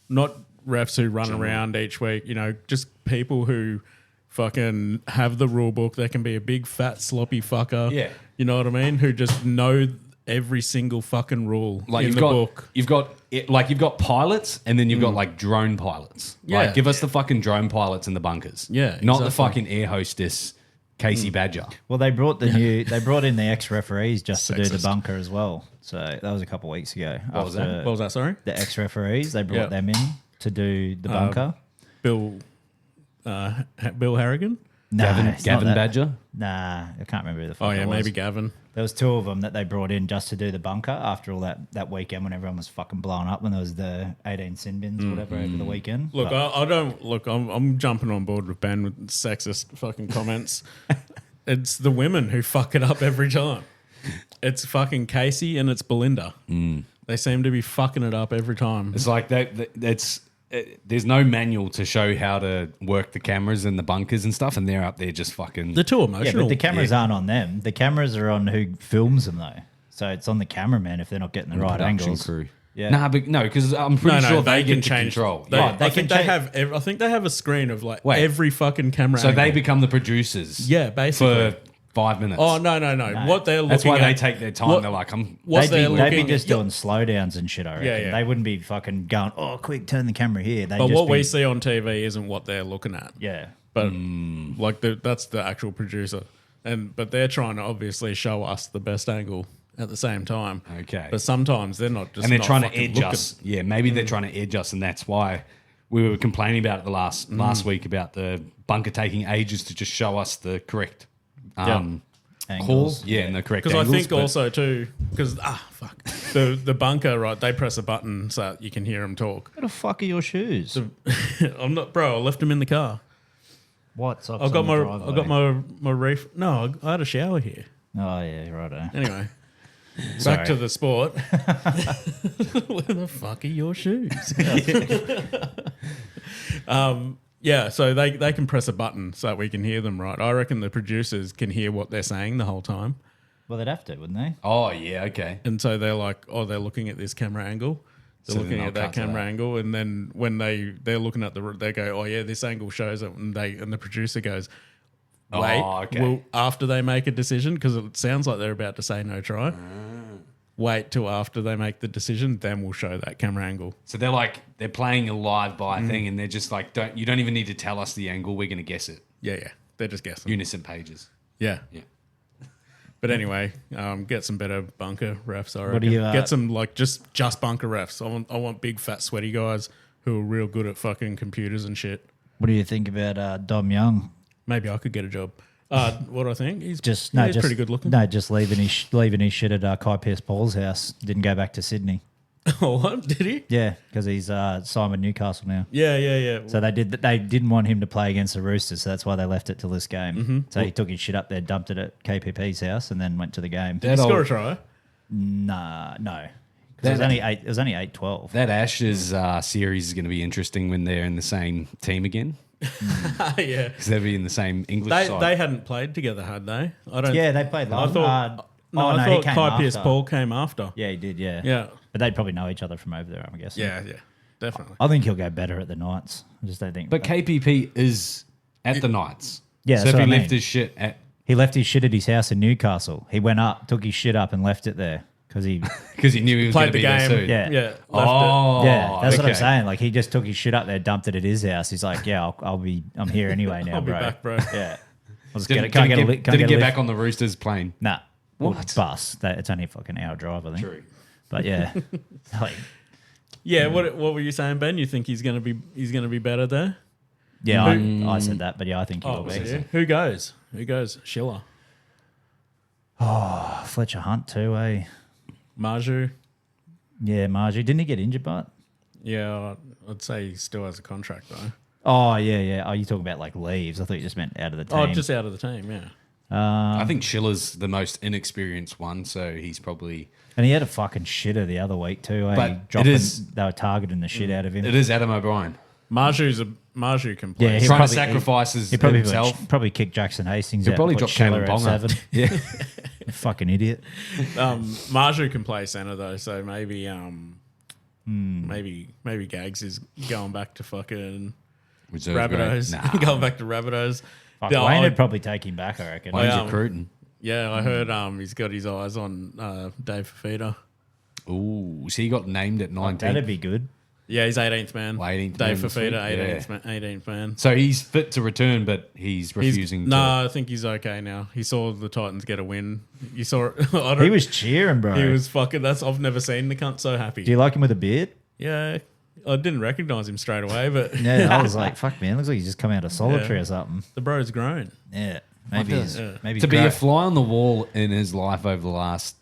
not refs who run around each week. You know, just people who fucking have the rule book. They can be a big fat sloppy fucker. Yeah. You know what I mean? Who just know every single fucking rule Like in you've the got, book. you've got pilots, and then you've got like drone pilots. Yeah. Like, give us the fucking drone pilots in the bunkers. Yeah, not the exactly. fucking air hostess Casey Badger. well, they brought in the ex referees just to do the Sexist. bunker as well. So that was a couple of weeks ago. What was that? What was that? Sorry, The ex referees, they brought Yeah. them in to do the bunker. Bill Harrigan. Nah, it's not Gavin that. Badger. Nah, I can't remember who the fuck Oh yeah, it was. maybe Gavin. There was two of them that they brought in just to do the bunker after all that weekend when everyone was fucking blown up when there was the 18 sin bins or whatever over the weekend. Look, But I don't look. I'm jumping on board with Ben with sexist fucking comments. It's the women who fuck it up every time. It's fucking Casey and it's Belinda. They seem to be fucking it up every time. It's like that's. There's no manual to show how to work the cameras and the bunkers and stuff, and they're up there just fucking. They're too yeah, emotional. but the cameras aren't on them. The cameras are on who films them though. So it's on the cameraman if they're not getting the right production angles. crew. Yeah. Nah, but no, because I'm pretty sure they can get to change control. They, Yeah. they I can think they change- have. I think they have a screen of like Wait. every fucking camera. So they angle. become the producers. Yeah, basically. For 5 minutes. Oh no. What they're looking That's why at, they take their time. what- They're like, I'm. What They'd they're be looking just doing slowdowns and shit, I reckon. Yeah. They wouldn't be fucking going, oh, quick, turn the camera here. They'd But just what we be- see on TV isn't what they're looking at. Yeah. But like that's the actual producer, but they're trying to obviously show us the best angle at the same time. Okay. But sometimes they're not just. And they're not trying to fucking edge looking. us. Yeah, maybe they're trying to edge us, and that's why we were complaining about it last week about the bunker taking ages to just show us the correct calls. Angles. Yeah, and the correct Because I angles. think but- also too, because fuck, the bunker, right? They press a button so that you can hear them talk. What the fuck are your shoes? I'm not, bro. I left them in the car. What? Socks I got on the my driveway? I got my reef. No, I had a shower here. Oh, yeah, righto. Anyway, Sorry. back to the sport. Where the fuck are your shoes? Yeah, so they can press a button so that we can hear them, right? I reckon the producers can hear what they're saying the whole time. Well, they'd have to, wouldn't they? Oh, yeah, okay. And so they're like, oh, they're looking at this camera angle. They're So then looking they'll at that cut to camera that. angle, and then when they're looking at they go, oh yeah, this angle shows it, and the producer goes, wait, okay. well, after they make a decision, because it sounds like they're about to say no try. Wait till after they make the decision, then we'll show that camera angle. So they're playing a live by thing, and they're just like, you don't even need to tell us the angle. We're going to guess it. Yeah, they're just guessing. Unison pages. Yeah. Yeah. But anyway, get some better bunker refs. I reckon. What do you, get some like just bunker refs. I want big fat sweaty guys who are real good at fucking computers and shit. What do you think about Dom Young? Maybe I could get a job. What I think? He's Just pretty good looking. No, just leaving his shit at Kai Pearce-Paul's house. Didn't go back to Sydney. Oh, what? Did he? Yeah, because he's signed with Newcastle now. Yeah. So they didn't want him to play against the Roosters, so that's why they left it till this game. Mm-hmm. So he took his shit up there, dumped it at KPP's house, and then went to the game. Did he score a try? Nah, no. 'Cause it was only 8-12. That Ashes series is going to be interesting when they're in the same team again. Yeah. Because they'll be in the same English side. They hadn't played together, had they? I don't. Yeah, they played I long. thought. I he thought came Kai after. Pearce-Paul came after. Yeah, he did. Yeah, Yeah. But they'd probably know each other from over there, I'm guessing. Yeah, definitely. I think he'll go better at the Knights. I just don't think. But KPP is at the Knights. Yeah, so that's if he what I left mean. his shit at... He left his shit at his house in Newcastle. He went up, took his shit up, and left it there because he. Because he knew he was going Played to the be there game. soon. Yeah. Yeah. Left Oh, Yeah, that's what I'm okay. saying. Like he just took his shit up there, dumped it at his house. He's like, "Yeah, I'm here anyway now, I'll be bro." back, bro. Yeah, I was Didn't, can't get a didn't li- get, can't didn't get a get lift. back on the Roosters plane. Nah, well, What? bus. It's only a fucking hour drive, I think. True. But yeah, like, Yeah. What were you saying, Ben? You think he's gonna be better there? yeah, I said that, but yeah, I think he will was be. it? Who goes? Schiller, Fletcher Hunt too, eh? Marju. Yeah, Margie. Didn't he get injured, but? Yeah, I'd say he still has a contract though. Oh yeah. Oh, you talking about like leaves? I thought you just meant out of the team. Oh, just out of the team. Yeah. I think Schiller's the most inexperienced one, so he's probably... And he had a fucking shitter the other week too. Eh? But it is- They were targeting the shit out of him. It is Adam O'Brien. Marju can play. Yeah, he Trying probably- to sacrifice He probably himself. probably kicked Jackson Hastings. He'll out probably and put drop Schiller Kalen at Ponga. 7. Yeah. Fucking idiot. Marju can play centre though, so maybe maybe Gags is going back to fucking Reserve Rabbitohs. grade. Nah. Going back to Rabbitohs. Fuck, Yeah, Wayne I- would probably take him back, I reckon. Wayne's Yeah. recruiting. Yeah, I heard he's got his eyes on Dave Fafita. Ooh, so he got named at 19. That'd be good. Yeah, he's 18th man. 18th Dave man this Fafita, week. 18th man. So he's fit to return, but he's refusing to. No, I think he's okay now. He saw the Titans get a win. You saw it. I don't, He was cheering, bro. He was fucking. I've never seen the cunt so happy. Do you like him with a beard? Yeah, I didn't recognize him straight away, but Yeah, I was like, fuck, man. Looks like he's just come out of solitary Yeah. or something. the bro's grown. Yeah. Maybe he's, Yeah. maybe to he's be a grown. fly on the wall in his life over the last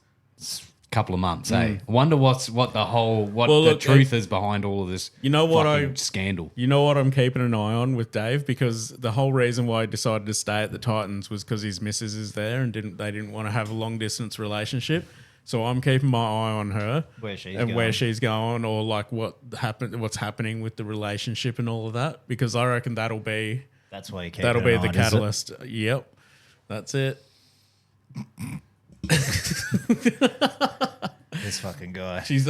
couple of months, eh? I wonder what Well, the look, truth is behind all of this. You know what fucking scandal. You know what I'm keeping an eye on with Dave, because the whole reason why he decided to stay at the Titans was because his missus is there and they didn't want to have a long distance relationship. So I'm keeping my eye on her Where she's and where going. she's going, or like what's happening with the relationship and all of that, because I reckon that'll be That's why you keep the an eye on, is it? catalyst. Yep, that's it. This fucking guy. She's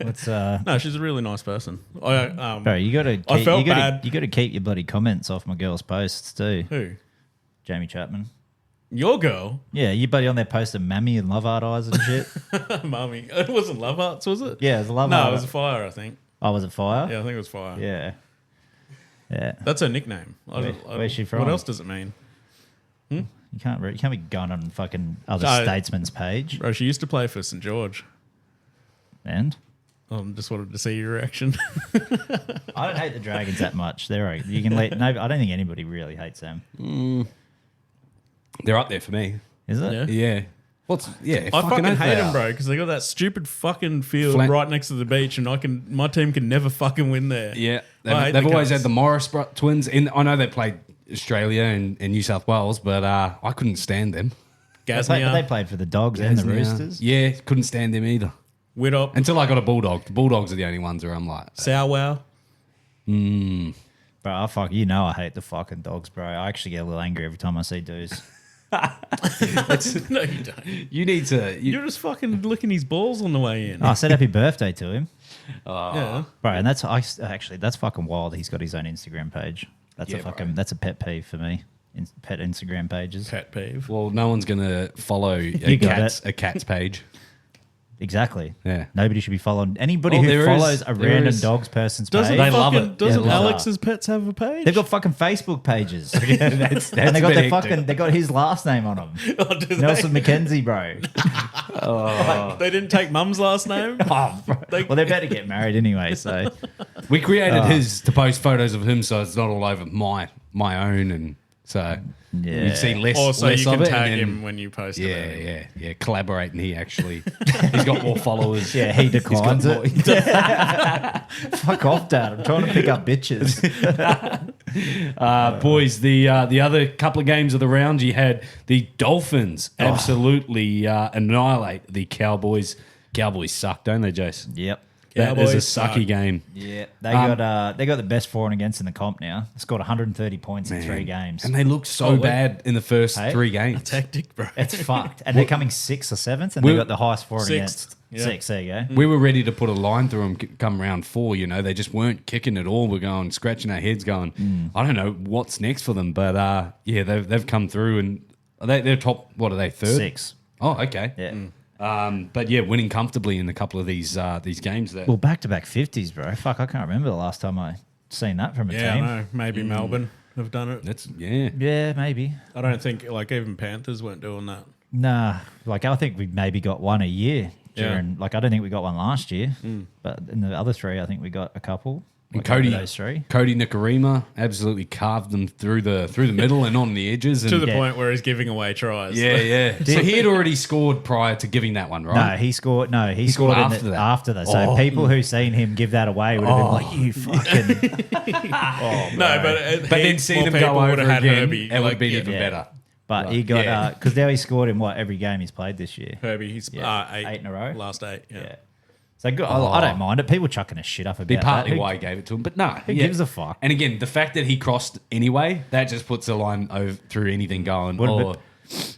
What's no, she's a really nice person. I bro? You gotta. I Keep, felt you gotta, bad. You gotta keep your bloody comments off my girl's posts too. Who? Jamie Chapman. Your girl, Yeah, you buddy on there posting mammy and love heart eyes and shit. Mummy. It wasn't Love Hearts, was it? Yeah, it was a love No, heart. it was a Fire, I think. Oh, was it fire? Yeah, I think it was Fire. Yeah. Yeah. That's her nickname. Where's she from? What else does it mean? You can't be going on fucking other No. statesman's page. Bro, she used to play for St. George. And Just wanted to see your reaction. I don't hate the Dragons that much. They're right. You can let. No, I don't think anybody really hates them. They're up there for me. Is it? Yeah. Yeah. I fucking oath hate they them, are. bro, because they got that stupid fucking field Flan- right next to the beach, and my team can never fucking win there. Yeah, I hate they've the always Cunts. had the Morris twins. I know they played Australia and New South Wales, but I couldn't stand them. Gasnier, They played for the Dogs and the Roosters. Yeah, couldn't stand them either. Widdop, Until I got a Bulldog. The Bulldogs are the only ones where I'm like, Sowwow. Bro, I hate the fucking Dogs, bro. I actually get a little angry every time I see Deuce. No, you don't. you need to. You're just fucking licking his balls on the way in. I said happy birthday to him, Yeah. bro, and that's fucking wild. He's got his own Instagram page. That's Yeah, a fucking that's a pet peeve for me. Pet Instagram pages. Pet peeve. Well, no one's gonna follow got a cat's page. Exactly. Yeah. Nobody should be following anybody Well, who there follows is- a there random is- Dogs person's Doesn't page. They love fucking, it. Doesn't Yeah, love Alex's pets have a page? They've got fucking Facebook pages. Yeah, that's And they got a bit their hectic. fucking they got his last name on them. Oh, do they? Nelson McKenzie, bro. They didn't take mum's last name? Oh, bro. Well, they're about to get married anyway, so We created his to post photos of him, so it's not all over my own and So Yeah. you see less, Also, less you can of it. tag and then- him when you post about him. Yeah. Collaborate, and he's got more followers. Yeah, he declines more- it. Fuck off, Dad. I'm trying to pick up bitches. Boys, the other couple of games of the round, you had the Dolphins absolutely annihilate the Cowboys. Cowboys suck, don't they, Jace? Yep. That is a Cowboys sucky suck. game. Yeah, they got the best for and against in the comp now. They scored 130 points in 3 games. And they looked so bad in the first Hey? 3 games. Hectic, bro. It's fucked. And they're coming 6th or 7th, and they got the highest for and Sixth. against. Yeah. 6, there you go. We were ready to put a line through them come round 4, you know. They just weren't kicking at all. We're going, scratching our heads going, I don't know what's next for them. But, yeah, they've come through and they're top, what are they, 3rd? 6. Oh, okay. Yeah. But, yeah, winning comfortably in a couple of these games there. Well, back-to-back 50s, bro. Fuck, I can't remember the last time I seen that from a Yeah, I team. know. Maybe Melbourne have done it. That's, yeah. Yeah, maybe. I don't think, like, even Panthers weren't doing that. Nah, like I think we maybe got one a year Yeah. during. Like I don't think we got one last year, but in the other 3, I think we got a couple. And Like, Cody, those 3. Cody Nicarima absolutely carved them through the middle and on the edges. And To the Yeah. point where he's giving away tries. yeah. So he had already scored prior to giving that one, No, right? he scored. No, he scored scored after that. After that, so people who seen him give that away would have been like, "You fucking." No, but But then seeing them go over again, it would have been yeah, even Yeah. better. But he got because now he scored in every game he's played this year. Herbie, he's Yeah. 8. 8 in a row. Last 8, yeah. Yeah. So good. I don't mind it. People chucking a shit up about Be partly that. Who- why he gave it to him, but no, Who gives a fuck? And again, the fact that he crossed anyway, that just puts a line over through anything going. Wouldn't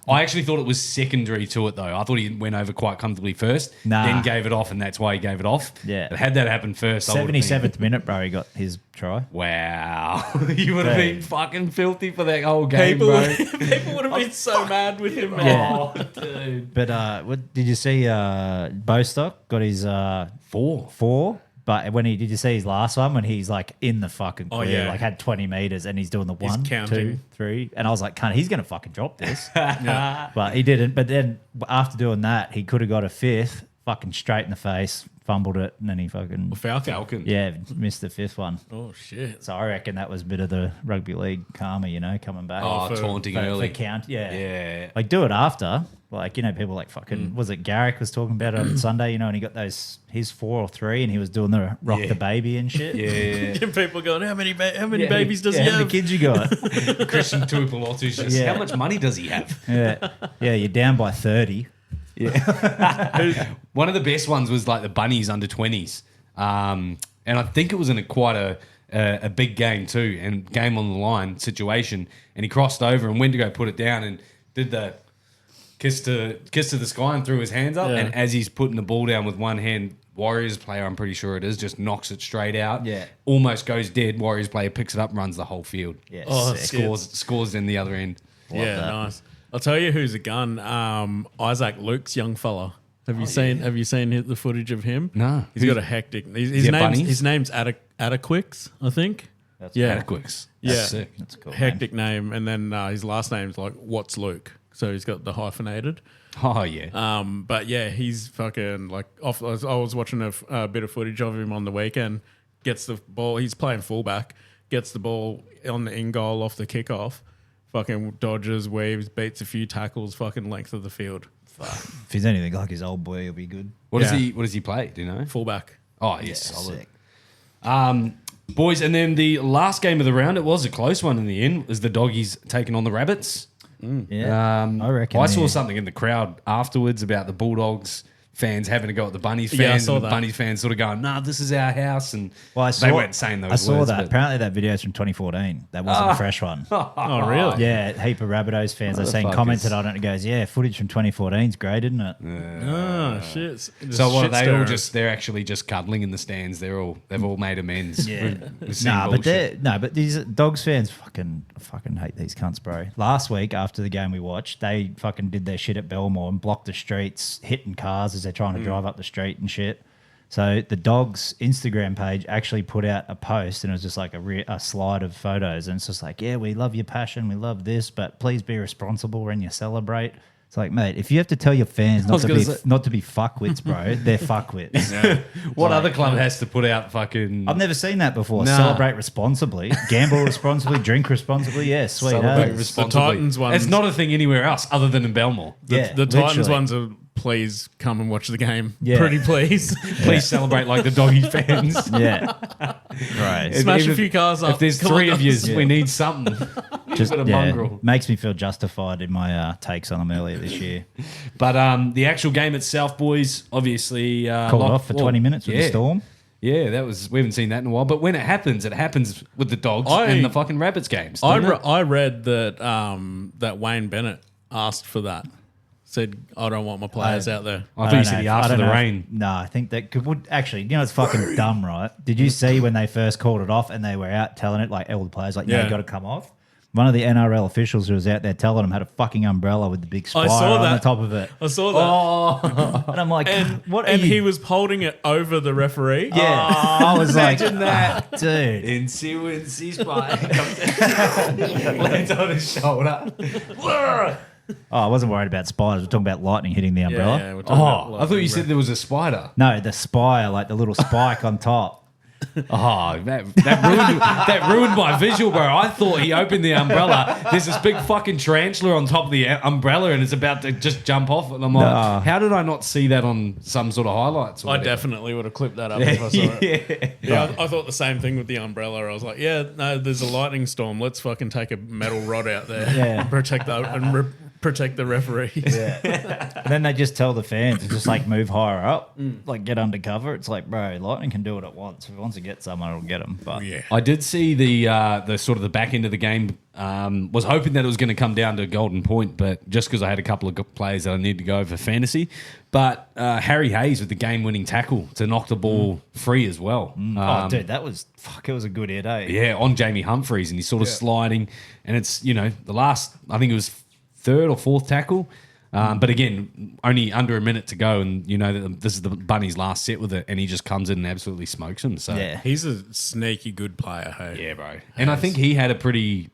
I actually thought it was secondary to it though. I thought he went over quite comfortably first, Nah. then gave it off, and that's why he gave it off. Yeah. But had that happened first, I would've been- 77th minute, bro. He got his try. Wow, you would have Hey. been fucking filthy for that whole game, People, bro. people would have been so mad with him, man. Yeah. Oh, dude. But what did you see? Bostock got his 4. But when did you see his last one when he's like in the fucking clear, yeah. like had 20 meters and he's doing the He's 1, counting. 2, 3, and I was like, "Cunt, he's gonna fucking drop this." But he didn't. But then after doing that, he could have got a 5th, fucking straight in the face, fumbled it, and then he fucking Falcon. missed the 5th one. Oh, shit. So I reckon that was a bit of the rugby league karma, coming back. Oh, for- taunting for early. count, Yeah. Like do it after. Like, people like fucking was it Garrick was talking about it on Sunday, and he got his 4 or 3 and he was doing the rock the baby and shit. Yeah. And people going, how many babies does he How many have? kids you got? Christian Tuipulotu's just, Yeah. how much money does he have? yeah, you're down by 30. One of the best ones was like the bunnies under 20s. And I think it was in quite a big game too, and game on the line situation. And he crossed over and went to go put it down and did the kiss to the sky and threw his hands up. Yeah. And as he's putting the ball down with one hand, Warriors player, I'm pretty sure it is, just knocks it straight out. Yeah. Almost goes dead. Warriors player picks it up and runs the whole field. Yeah, Oh, sick. Scores in the other end. Yeah, that. nice. I'll tell you who's a gun. Isaac Luke's young fella. Have you seen the footage of him? No. He's got a hectic. His name's Adequix, I think. That's Adequix. Yeah. That's sick. That's a cool. Hectic name, and then his last name's like What's Luke, so he's got the hyphenated. Oh, yeah. But yeah, he's fucking like off. I was watching a bit of footage of him on the weekend. Gets the ball. He's playing fullback. Gets the ball on the in goal off the kickoff. Fucking dodges, weaves, beats a few tackles. Fucking length of the field. If he's anything like his old boy, he'll be good. What Yeah. does he play? Do you know? Fullback. Oh, yes. Solid. Sick. Boys, and then the last game of the round, it was a close one in the end, was the Doggies taking on the Rabbits. Yeah, I reckon. I saw they- something in the crowd afterwards about the Bulldogs fans having to go at the Bunnies fans, Yeah, I saw and the that. Bunnies fans sort of going, "Nah, this is our house," and Well, they weren't saying those I saw words, that. but- Apparently, that video's from 2014. That wasn't a fresh one. Oh, really? Yeah, a heap of Rabbitohs fans I've seen Motherfuckers. commented on it and goes, "Yeah, footage from 2014 is great, isn't it?" Oh shit. So what are Shit they all stirrers. just? They're actually just cuddling in the stands. They've all made amends. We've seen Nah, but bullshit. but these Dogs fans fucking hate these cunts, bro. Last week after the game we watched, they fucking did their shit at Belmore and blocked the streets, hitting cars as they're trying to drive up the street and shit. So the Dogs Instagram page actually put out a post, and it was just like a slide of photos, and it's just like, yeah, we love your passion, we love this, but please be responsible when you celebrate. It's like, mate, if you have to tell your fans was gonna say- not to be fuckwits, bro, they're fuckwits. What other club has to put out fucking... I've never seen that before. Nah. Celebrate responsibly, gamble responsibly, drink responsibly. Yeah, sweet. Celebrate as. responsibly. Titans ones- It's not a thing anywhere else other than in Belmore. Yeah, The Titans literally. ones are please come and watch the game. Yeah. Pretty please. Please celebrate like the doggy fans. Yeah, right. Smash Even a few cars up. If there's Come on, 3 of you, guys. we need something. Just Bit of mongrel. makes me feel justified in my takes on them earlier this year. But the actual game itself, boys, obviously Called off for 20 minutes with the storm. Yeah, we haven't seen that in a while. But when it happens with the dogs and the fucking Rabbits games. doesn't it? I read that that Wayne Bennett asked for that. Said, I don't want my players out there. I thought you said he asked for the rain. No, I think that would actually, it's fucking dumb, right? Did you see when they first called it off and they were out telling it, like all the players, like, no, Yeah. you got to come off? One of the NRL officials who was out there telling them had a fucking umbrella with the big spire saw on the that. top of it. I saw that. And I'm like, what are And you? he was holding it over the referee. yeah. I was like, that. dude. Wincy spine lands on his shoulder. Oh, I wasn't worried about spiders. We're talking about lightning hitting the umbrella. Yeah, we're talking about I thought you said there was a spider. No, the spire, like the little spike on top. Oh, that ruined my visual, bro. I thought he opened the umbrella. There's this big fucking tarantula on top of the umbrella, and it's about to just jump off. And I'm like, Nah. how did I not see that on some sort of highlights? Or I whatever? definitely would have clipped that up if I saw it. Yeah, I thought the same thing with the umbrella. I was like, yeah, no, there's a lightning storm. Let's fucking take a metal rod out there. Yeah. And protect the referees. And then they just tell the fans to just like move higher up, like get undercover. It's like, bro, lightning can do it at once. If it wants to get someone, it'll get them. But Yeah. I did see the sort of the back end of the game. Was hoping that it was going to come down to golden point, but just because I had a couple of good players that I need to go for fantasy. But Harry Hayes with the game-winning tackle to knock the ball free as well. oh, dude, that was it was a good hit, eh? Yeah, on Jamie Humphreys, and he's sort of sliding, and it's the last, I think it was 3rd or 4th tackle. But again, only under a minute to go, and that this is the Bunny's last set with it, and he just comes in and absolutely smokes him. So Yeah. He's a sneaky good player, hey? yeah, bro. And I think he had a pretty.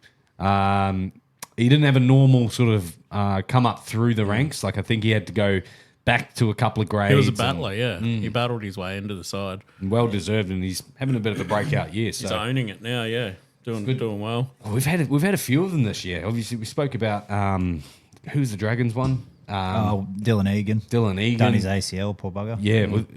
He didn't have a normal sort of come up through the ranks. Like I think he had to go back to a couple of grades. He was a battler, yeah. He battled his way into the side. and well deserved, and he's having a bit of a breakout year. He's So owning it now, yeah. Doing well. we've had a few of them this year. Obviously, we spoke about who's the Dragons one. Oh, Dylan Egan. Dylan Egan. Done his ACL, poor bugger. Yeah, with,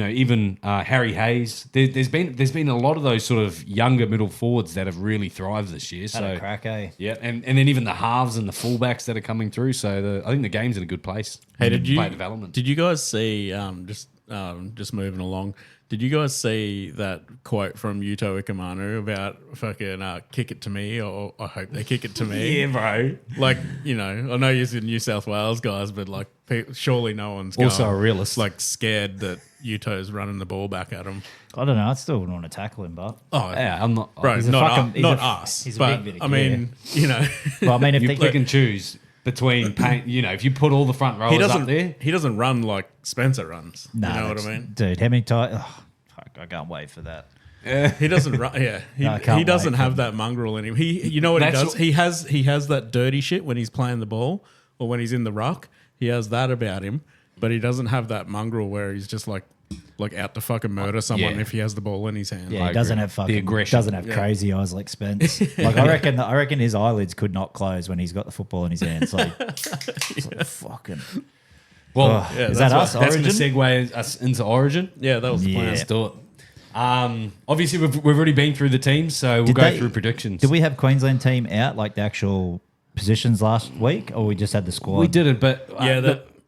even Harry Hayes. There's been a lot of those sort of younger middle forwards that have really thrived this year. Had So a crack, eh? yeah, and then even the halves and the fullbacks that are coming through. So I think the game's in a good place. Hey, did Player development? you guys see just moving along? Did you guys see that quote from Yuto Ikamanu about fucking kick it to me, or I hope they kick it to me? bro. Like, I know you're the New South Wales guys, but like, surely no one's Also going, a realist. like scared that Yuto's running the ball back at him. I don't know. I still wouldn't want to tackle him, but Oh, Yeah, I'm not. bro, he's a not fucking- he's not a- us. he's a But big bit of I mean, well, I mean, if You they pick and choose between paint. If you put all the front rowers up there. he doesn't run like Spencer runs. Nah, you know what I that's- mean? dude, how many times? Oh, fuck, I can't wait for that. He doesn't run. Yeah, No, I can't he doesn't wait. have that mongrel in him. You know what he That's does? He has that dirty shit when he's playing the ball or when he's in the ruck. He has that about him, but he doesn't have that mongrel where he's just like out to fucking murder someone Yeah. if he has the ball in his hand. Yeah, I he doesn't agree. have The fucking aggression. doesn't have crazy eyes like Spence. Like I reckon his eyelids could not close when he's got the football in his hands. Like, it's like fucking. Well, Yeah, is that that's us? that's going Origin? to segue us into Origin. Yeah, that was the plan. Yeah. Let's do it. Obviously, we've already been through the teams, so we'll Did go they- through predictions. Did we have Queensland team out like the actual positions last week, or we just had the squad? We didn't, but Yeah,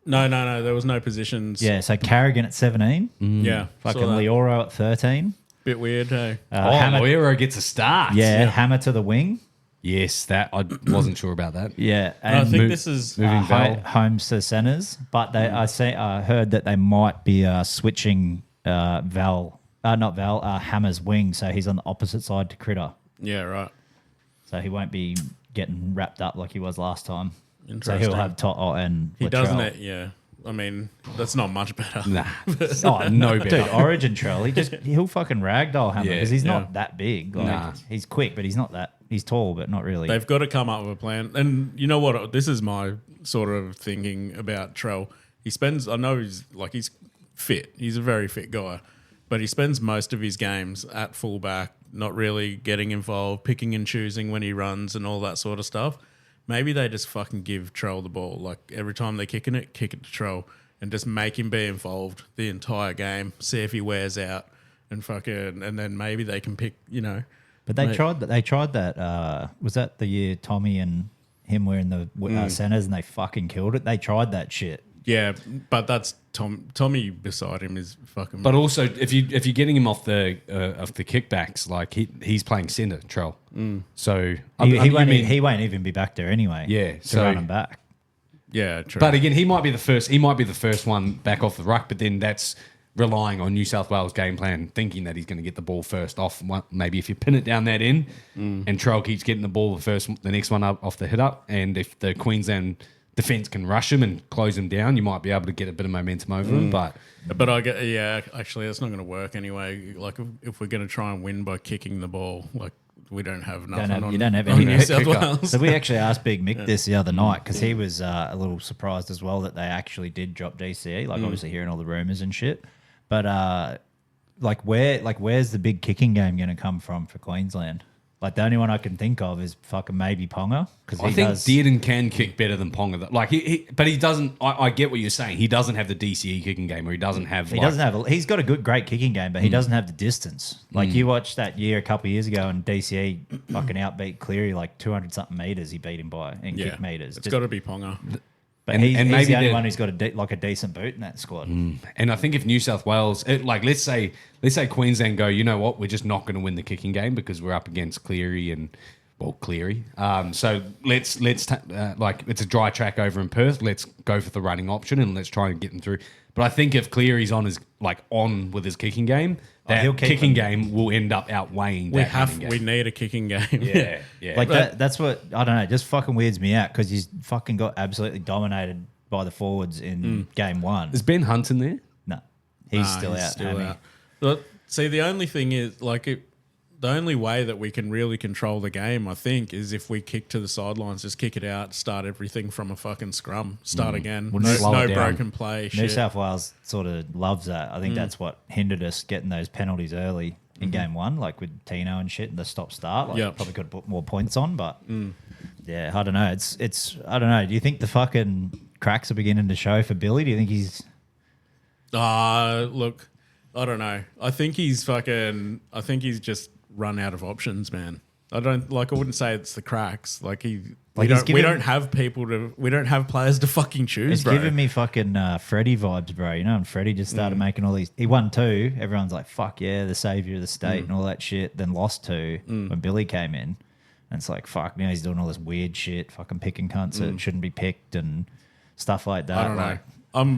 no, there was no positions. Yeah, so Carrigan at 17, yeah. fucking saw that. Leoro at 13. Bit weird, hey. Hammer, Loera gets a start. yeah, Hammer to the wing. Yes, that I wasn't sure about that. Yeah, And I and think this is moving Val. Holmes to centres, but I heard that they might be switching Hammer's wing, so he's on the opposite side to Critter, yeah, right. so he won't be getting wrapped up like he was last time. So Interesting. he'll have Toto and He Latrell. doesn't it, yeah. I mean, that's not much better. Nah. Oh, no better. Dude, Origin Trell, he'll fucking ragdoll Hammer Yeah, because he's yeah. not that big. Like, Nah. he's quick, but he's not that He's tall, but not really. They've got to come up with a plan. And you know what? This is my sort of thinking about Trell. I know he's fit. He's a very fit guy. But he spends most of his games at fullback, not really getting involved, picking and choosing when he runs and all that sort of stuff. Maybe they just fucking give Trell the ball. Like every time they're kicking it, kick it to Trell and just make him be involved the entire game. See if he wears out and then maybe they can pick, But they tried that. They tried that. Was that the year Tommy and him were in the centers and they fucking killed it? They tried that shit. Yeah, but that's Tommy beside him is fucking. But also, if you're getting him off the kickbacks, like he's playing centre, Trell. So He won't even be back there anyway. Yeah, to so run him back. Yeah, true. But again, he might be the first one back off the ruck. But then that's relying on New South Wales game plan, thinking that he's going to get the ball first off. Maybe if you pin it down that end, and Trell keeps getting the ball the next one up off the hit up, and if the Queensland defense can rush him and close him down, you might be able to get a bit of momentum over him. But I get, actually, that's not going to work anyway. Like if we're going to try and win by kicking the ball, like we don't have nothing. You don't have on any New South Wales. So we actually asked Big Mick this the other night because he was a little surprised as well that they actually did drop DCE. Like obviously hearing all the rumors and shit, but where's the big kicking game going to come from for Queensland? Like the only one I can think of is fucking maybe Ponga because I think Dearden can kick better than Ponga. Like but he doesn't. I get what you're saying. He doesn't have the DCE kicking game, or he doesn't have. He's got a great kicking game, but he doesn't have the distance. Like you watched that year a couple of years ago, and DCE fucking outbeat Cleary like 200 something meters. He beat him by in kick meters. It's got to be Ponga. But he's the only one who's got a decent boot in that squad. And I think if New South Wales, let's say Queensland go, you know what, we're just not going to win the kicking game because we're up against Cleary. So let's it's a dry track over in Perth. Let's go for the running option and let's try and get them through. But I think if Cleary's on with his kicking game, that kicking game will end up outweighing that running game. We need a kicking game. Yeah. That's what I don't know. It just fucking weirds me out because he's fucking got absolutely dominated by the forwards in game one. Is Ben Hunt in there? No, he's still out. But see, the only thing is the only way that we can really control the game, I think, is if we kick to the sidelines, just kick it out, start everything from a fucking scrum, start again. No broken play. New South Wales sort of loves that. I think that's what hindered us getting those penalties early in game one, like with Tino and shit, and the stop-start. Probably could have put more points on, but yeah, I don't know. It's I don't know. Do you think the fucking cracks are beginning to show for Billy? Do you think he's... Look, I don't know. I think he's just run out of options, man. I wouldn't say it's the cracks. We don't have players to fucking choose. It's bro. giving me fucking Freddie vibes, bro. You know, and Freddie just started making all these. He won 2. Everyone's like, "Fuck yeah, the savior of the state" and all that shit. Then lost 2 when Billy came in, and it's like, fuck. Now he's doing all this weird shit, fucking picking cunts that shouldn't be picked and stuff like that. I don't know.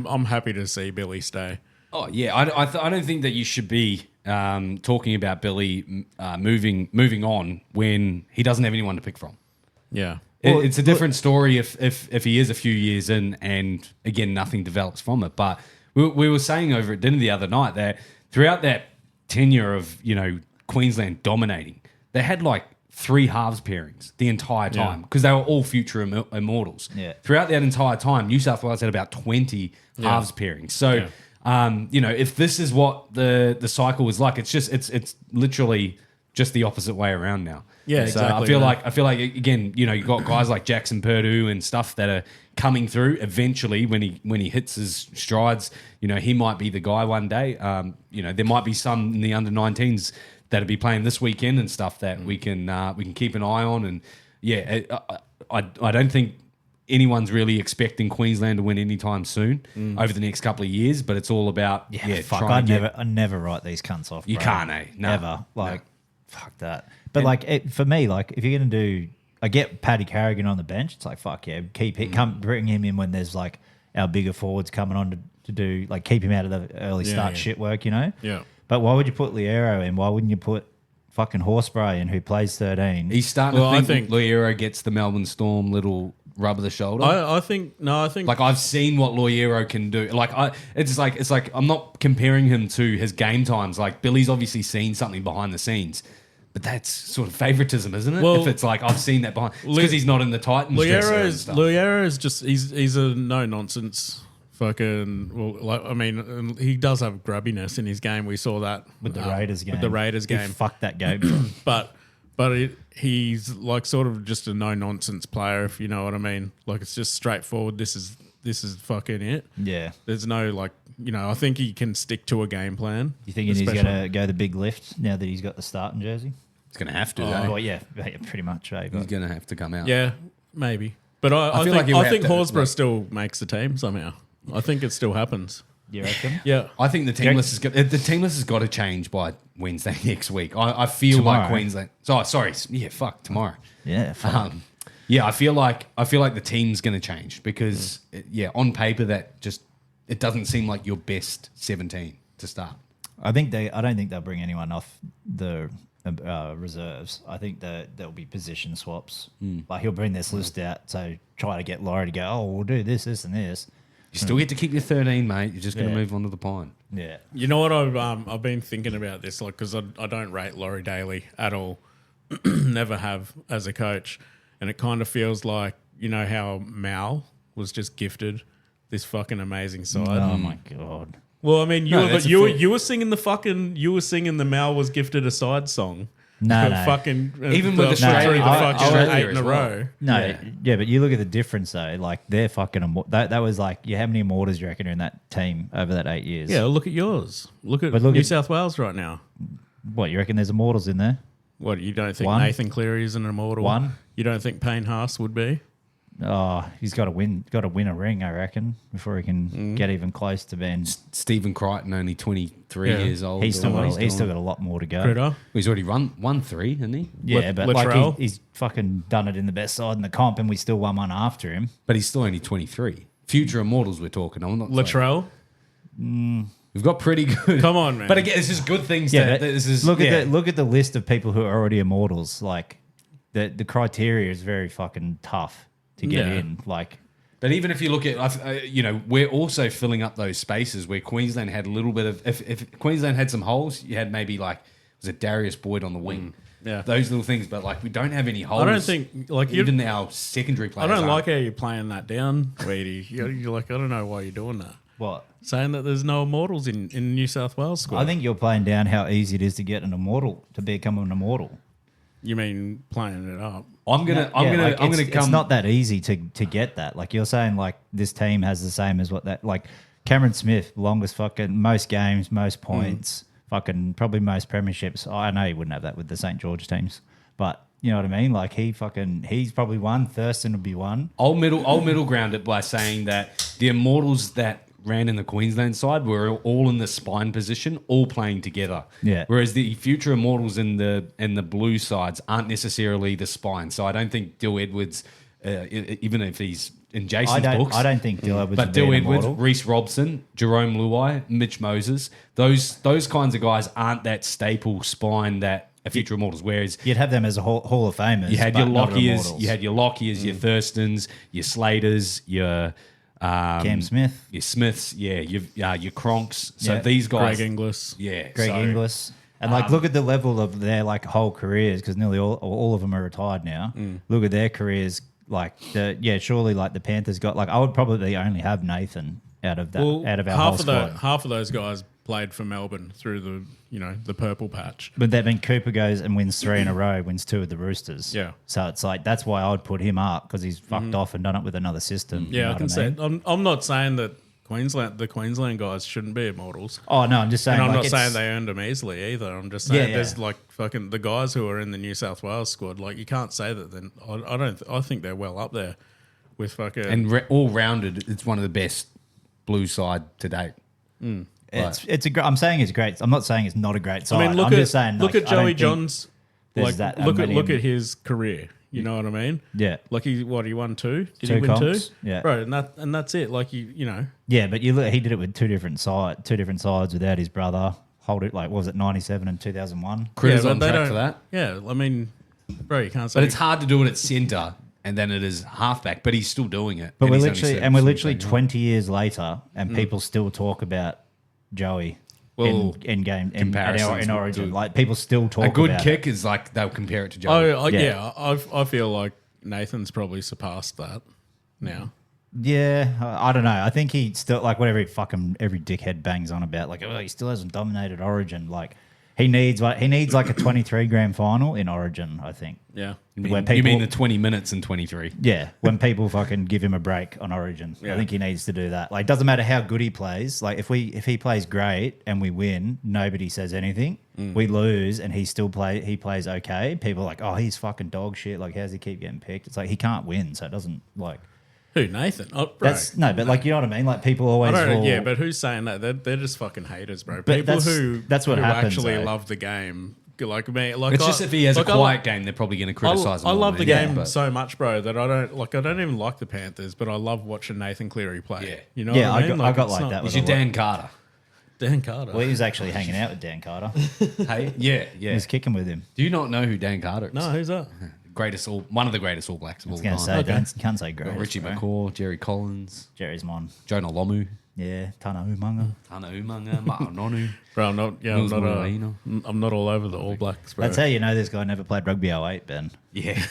I'm happy to see Billy stay. Oh yeah, I don't think that you should be talking about Billy moving on when he doesn't have anyone to pick from. Yeah, it's a different story if he is a few years in and again nothing develops from it. But we were saying over at dinner the other night that throughout that tenure of Queensland dominating, they had like 3 halves pairings the entire time because they were all future immortals. Yeah. Throughout that entire time, New South Wales had about 20 halves pairings. So. Yeah. If this is what the cycle is like, it's literally just the opposite way around now. Yeah, so exactly. I feel like again, you've got guys like Jackson Purdue and stuff that are coming through. Eventually, when he hits his strides, he might be the guy one day. There might be some in the under-19s that'll be playing this weekend and stuff that we can keep an eye on. And yeah, I don't think anyone's really expecting Queensland to win anytime soon over the next couple of years, but it's all about I never write these cunts off. You bro. can't, No. Ever. Fuck that. But for me, if you're gonna do, I get Paddy Carrigan on the bench. It's like fuck yeah, keep it. Bring him in when there's like our bigger forwards coming on to do keep him out of the early start shit work. Yeah. But why would you put Liero in? Why wouldn't you put fucking Horsebray in who plays 13? He's starting to think Liero gets the Melbourne Storm little rub of the shoulder. I think I've seen what Loiero can do. It's like I'm not comparing him to his game times. Like Billy's obviously seen something behind the scenes, But that's sort of favoritism, isn't it? Well, if it's like I've seen that behind, it's because he's not in the Titans. Loiero is just he's a no nonsense fucking. Well, like, I mean, he does have grubbiness in his game. We saw that with the Raiders game. With the Raiders He game, fucked that game. but he's like sort of just a no nonsense player, if you know what I mean. Like it's just straightforward. This is fucking it. Yeah. There's no like, you know, I think he can stick to a game plan. You think he's going to go the big lift now that he's got the starting jersey? He's going to have to. Well, yeah, pretty much. He's going to have to come out. Yeah, maybe. But I think Horsburgh still makes the team somehow. I think it still happens. You reckon? Yeah. I think the team list has got to change by Wednesday next week. I feel tomorrow. like Queensland. Oh, sorry. Yeah, fuck tomorrow. Yeah. Fuck. Yeah, I feel like the team's going to change because on paper it doesn't seem like your best 17 to start. I don't think they'll bring anyone off the reserves. I think that there'll be position swaps. Like he'll bring this list out, so try to get Laurie to go, oh, we'll do this, this, and this. You still get to keep your 13, mate. You're just going to move on to the pine. Yeah. You know what? I've been thinking about this, like, because I don't rate Laurie Daly at all. Never have as a coach. And it kind of feels like, you know, how Mal was just gifted this fucking amazing side. Oh, my God. Well, I mean, you were singing the Mal was gifted a side song. No. Fucking even with Australia, Australia 8 in a well. row. No, yeah, but you look at the difference though. Like they're fucking. That was like, how many Immortals do you reckon are in that team over that 8 years? Yeah, look at yours. Look at New South Wales right now. What, you reckon there's Immortals in there? What, you don't think One? Nathan Cleary is an immortal? One? You don't think Payne Haas would be? Oh, he's got to win a ring, I reckon, before he can get even close to being. Stephen Crichton, only 23 years old. He's still got a lot more to go. Critter. He's already won 3, hasn't he? Yeah, but like he's fucking done it in the best side in the comp, and we still won one after him. But he's still only 23. Future Immortals we're talking. I'm not Latrell. We've got pretty good. Come on, man. But again, this is good things. Yeah, look at the list of people who are already Immortals. Like the criteria is very fucking tough to get in. Like, but even if you look at, we're also filling up those spaces where Queensland had a little bit of. If Queensland had some holes, you had maybe like was it Darius Boyd on the wing. Yeah, those little things. But like we don't have any holes. I don't think like even our secondary players. I don't like how you're playing that down, Weedy. You're like, I don't know why you're doing that. what? Saying that there's no Immortals in New South Wales squad. I think you're playing down how easy it is to get an Immortal, to become an Immortal. You mean playing it up? I'm gonna come. It's not that easy to get that. Like you're saying, like this team has the same as what that. Like Cameron Smith, longest fucking most games, most points, fucking probably most premierships. I know he wouldn't have that with the St. George teams, but you know what I mean. Like he's probably one. Thurston would be one. I'll middle ground it by saying that the Immortals that ran in the Queensland side were all in the spine position, all playing together. Yeah. Whereas the future Immortals in the blue sides aren't necessarily the spine. So I don't think Dill Edwards, even if he's in Jason's books, I don't think Dill Edwards. But would Dill be an Edwards, Immortal. Reece Robson, Jerome Luai, Mitch Moses, those kinds of guys aren't that staple spine that a future Immortals. Whereas You'd have them as a Hall of Famers. you had but your not Lockiers, Immortals. you had your Lockiers, your Thurstons, your Slaters, your Cam Smith, your Smiths, your Cronks. So Yeah. these guys, Greg Inglis. yeah, Greg so, Inglis, and like look at the level of their like whole careers because nearly all of them are retired now. Look at their careers. Like surely like the Panthers got like I would probably only have Nathan out of that out of our whole squad. Half of those guys played for Melbourne through the purple patch. But then Cooper goes and wins 3 in a row, wins 2 of the Roosters. Yeah. So it's like that's why I would put him up because he's fucked off and done it with another system. You know Yeah, I what can see mean? it. I'm not saying that the Queensland guys shouldn't be Immortals. Oh no, I'm just saying. And I'm like, not saying they earned them easily either. I'm just saying there's like fucking the guys who are in the New South Wales squad. Like you can't say that. Then I think they're well up there with fucking and all rounded. It's one of the best blue side to date. I'm saying it's great. I'm not saying it's not a great side. I mean, look just saying, look like, at I don't Joey think Johns. there's Like that look many- at his career. You know what I mean? Yeah. Like he won 2? Did 2 he win comps, 2? yeah. Right, and that's it. Like you know. Yeah, but you look, he did it with two different sides without his brother. Hold it like what was it 97 and 2001? Critters but on they track don't- for that. Yeah, I mean, bro, you can't say. But it's hard to do it at centre and then it is halfback. But he's still doing it. But And we're he's only literally 17. 20 years later, and people still talk about Joey. Well, in game in comparisons Origin. to- Like people still talk A good about kick it. is like they'll compare it to Joey. yeah, I feel like Nathan's probably surpassed that now. Yeah, I don't know. I think he still like whatever every dickhead bangs on about. Like, oh, he still hasn't dominated Origin. Like, he needs like a 23 grand final in Origin. I think. Yeah. You mean, Where you mean people- the 20 minutes and 23? Yeah, when people fucking give him a break on Origin, I Yeah. think he needs to do that. Like, doesn't matter how good he plays. Like, if he plays great and we win, nobody says anything. We lose and he plays okay. People are like, oh, he's fucking dog shit. Like, how's he keep getting picked? It's like he can't win, so it doesn't like. Who, Nathan? Oh, bro. That's no, but like you know what I mean. Like people I always. don't know, fall- yeah, but who's saying that? They're just fucking haters, bro. But People that's what who happens, actually though. love the game, like me. Like It's just if he has like a quiet game, they're probably going to criticize him. I more love the than game anything, but- so much, bro, that I don't even like the Panthers, but I love watching Nathan Cleary play. Yeah. You know Yeah, what I mean? I got it's like not- that. He's with your a lot. Dan Carter. Dan Carter. Well, he was actually hanging out with Dan Carter. Hey, yeah, He yeah. was kicking with him. Do you not know who Dan Carter is? No, who's that? One of the greatest All Blacks of I all was going time. to say, can't say great. Richie McCaw, Jerry Collins, Jerry's mine. Jonah Lomu, Yeah, Tana Umanga. Tana Umanga, Ma'anonu. Bro, I'm not. Yeah, Mills Moreno. I'm not all over the All Blacks, bro. That's how you know this guy never played rugby 08, Ben. Yeah.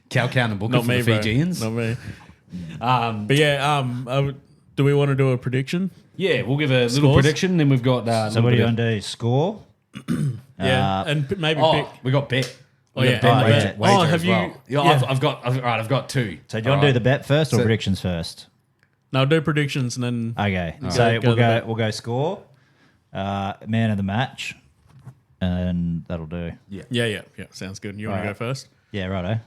Cow Count and Booker not for me, the bro. Fijians. Not me. But yeah, do we want to do a prediction? Yeah, we'll give a little Scores? prediction. Then we've got. So what are you going to do? Score? Yeah, and maybe Oh, pick. we got bet. Oh, We yeah, got and wager, bet. wager Oh, as have you- well. Yeah, yeah. I've got two. So do you want to do the bet first or So- predictions first? No, do predictions and then. Okay, Go- so go the bet. we'll go score, man of the match, and that'll do. Yeah. Sounds good. You want to Alright. go first? Yeah, righto.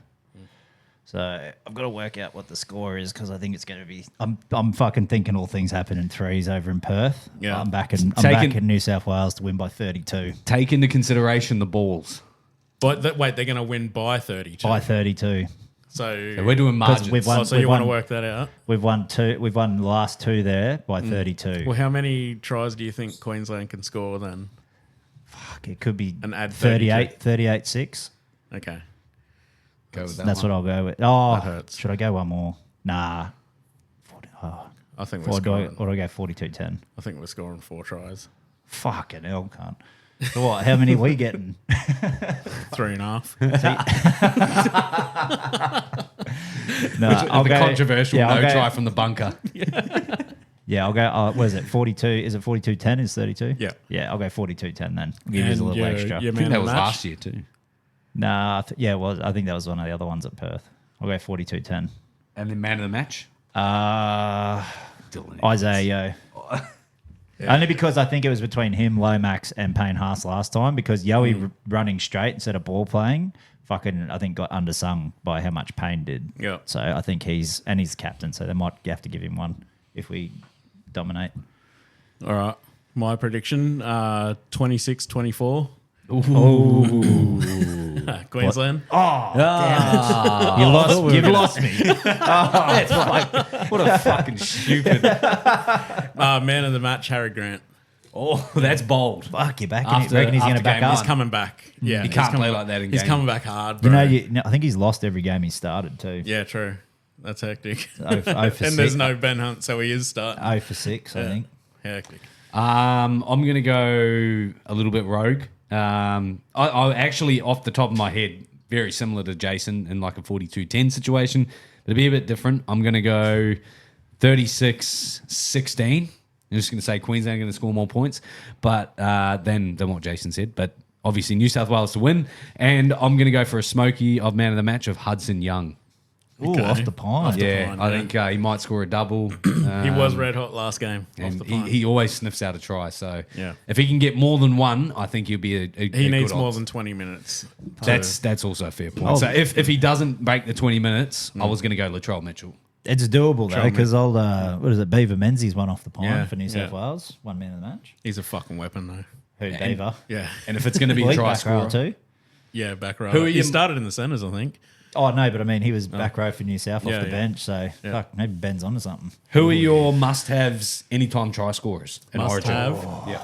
So I've got to work out what the score is because I think it's going to be. I'm fucking thinking all things happen in threes over in Perth. Yeah. I'm back Taking- in New South Wales to win by 32. Take into consideration the balls. But wait, they're going to win by 32. By 32. So So we're doing margins. we've won- so you we've want to won- work that out? We've won two. We've won the last two there by 32. Well, how many tries do you think Queensland can score then? Fuck, it could be And add 38-6. Okay. Go with that That's one. what I'll go with. Oh, That hurts. should I go one more? Nah. 40, I think we're or do I scoring. go 42-10? I think we're scoring 4 tries. Fucking hell, cunt. So what? How many are we getting? 3.5. No, The controversial I'll no go- try from the bunker. Yeah, I'll go. What is it? 42? Is it 42-10? Is 32? Yeah. Yeah, I'll go 42-10 then. I'll give you a And little your- extra. your I think man of that the was match? last year too. Nah, yeah, it was. I think that was one of the other ones at Perth. I'll go 42-10. And then man of the match. Isaiah Yo. Only because I think it was between him, Lomax, and Payne Haas last time because Yoey running straight instead of ball playing fucking, I think, got undersung by how much Payne did. Yeah. So I think he's captain, so they might have to give him one if we dominate. All right. My prediction 26-24. Queensland. You lost. You've lost me. That's like, what a fucking stupid. Man of the match, Harry Grant. Oh, that's bold. Fuck, you're back. After- You reckon he's going to after back game up? He's coming back. Yeah. He he's can't coming play back- like that in He's game. coming back hard, You bro. know, I think he's lost every game he started too. Yeah, true. That's hectic. 0 for and 6. there's no Ben Hunt, so he is starting. 0 for 6, I think. Hectic. I'm going to go a little bit rogue. I actually, off the top of my head, very similar to Jason in like a 42-10 situation. It'll be a bit different. I'm going to go 36-16. I'm just going to say Queensland are going to score more points, but than what Jason said. But obviously New South Wales to win. And I'm going to go for a smoky of man of the match of Hudson Young. Ooh, Okay. off the pine. Yeah, pine, I yeah. think he might score a double. He was red hot last game. Off And the he, pine. he always sniffs out a try. So Yeah. if he can get more than one, I think he'll be a He good needs more odds. than 20 minutes. That's also a fair point. Oh. So if he doesn't break the 20 minutes, I was going to go Latrell Mitchell. It's doable though, because old what is it? Beaver Menzies won off the pine Yeah, for New South yeah. Wales. One man of the match. He's a fucking weapon, though. Who Beaver? Yeah. And if it's going to be Well, a he's try back row scorer, too. Yeah, back row. Who are He you- started in the centres, I think. Oh no, but I mean he was back row for New South off Yeah, the yeah. bench, so Yeah. fuck, maybe Ben's onto something. who are your must-haves anytime try scorers in Must Origin? have. Yeah.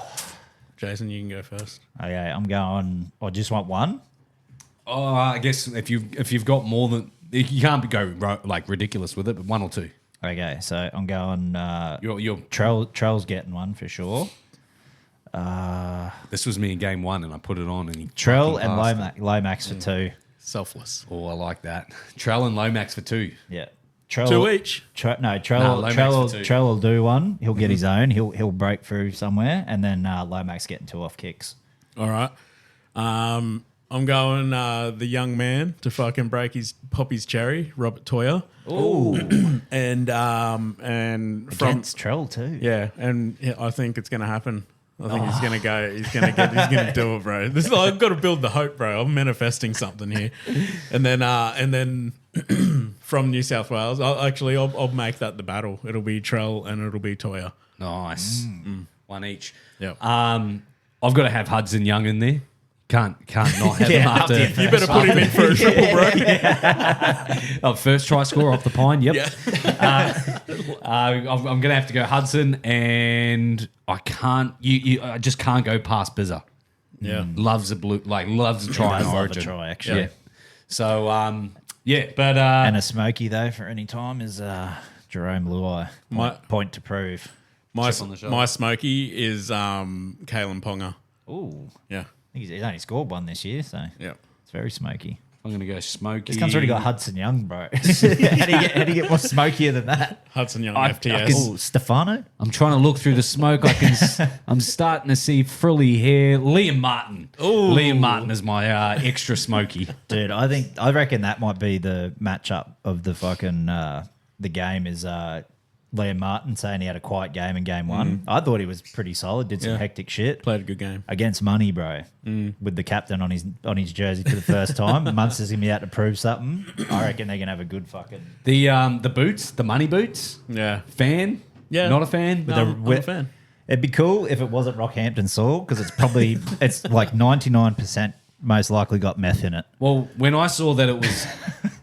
Jason, you can go first. Okay, I'm going. I just want one. Oh, I guess if you've got more than you can't go like ridiculous with it, but one or two. Okay, so I'm going. You're Trell's getting one for sure. This was me in game 1, and I put it on, and he Trell fucking and passed it. Lomax for 2. Selfless. Oh, I like that. Trell and Lomax for 2. Yeah. Trell, 2 each. Trell Lomax for 2. Trell will do one. He'll get his own. He'll break through somewhere, and then Lomax getting 2 off kicks. All right. I'm going the young man to fucking pop his cherry, Robert Toyer. Ooh. And from Against Trell too. yeah, and I think it's gonna happen. I think he's gonna go. He's gonna do it, bro. This is I've got to build the hope, bro. I'm manifesting something here, and then from New South Wales, I'll make that the battle. It'll be Trell and it'll be Toyer. Nice. 1 each. Yep. I've got to have Hudson Young in there. Can't not have him after. You better put him in for a triple, bro. First try score off the pine. Yep. Yeah. I'm going to have to go Hudson, and I can't. I just can't go past Bizza. Yeah. Loves a loves a try in Love a Origin. try, actually. Yeah. So but And a smoky though for any time is Jerome Luai. Point to prove. My Chip on the shoulder. smoky is Kalen Ponga. Ooh, Yeah. he's only scored 1 this year, so Yeah. it's very smoky. I'm going to go Smokey. This cunt's already got Hudson Young, bro. how do you get more smokier than that? Hudson Young I FTS. can- Oh, Stefano? I'm trying to look through the smoke. I'm starting to see frilly hair. Liam Martin. Ooh. Liam Martin is my extra smoky. Dude, I reckon that might be the matchup of the fucking the game is Liam Martin saying he had a quiet game in game 1. I thought he was pretty solid, did some Yeah. hectic shit. Played a good game. Against money, bro. With the captain on his jersey for the first time. Munster's gonna be out to prove something. I reckon they're gonna have a good fucking The boots, the money boots. Yeah. Fan? Yeah. Not a fan? No, I'm a fan. It'd be cool if it wasn't Rockhampton soil, because it's like 99% most likely got meth in it. Well, when I saw that it was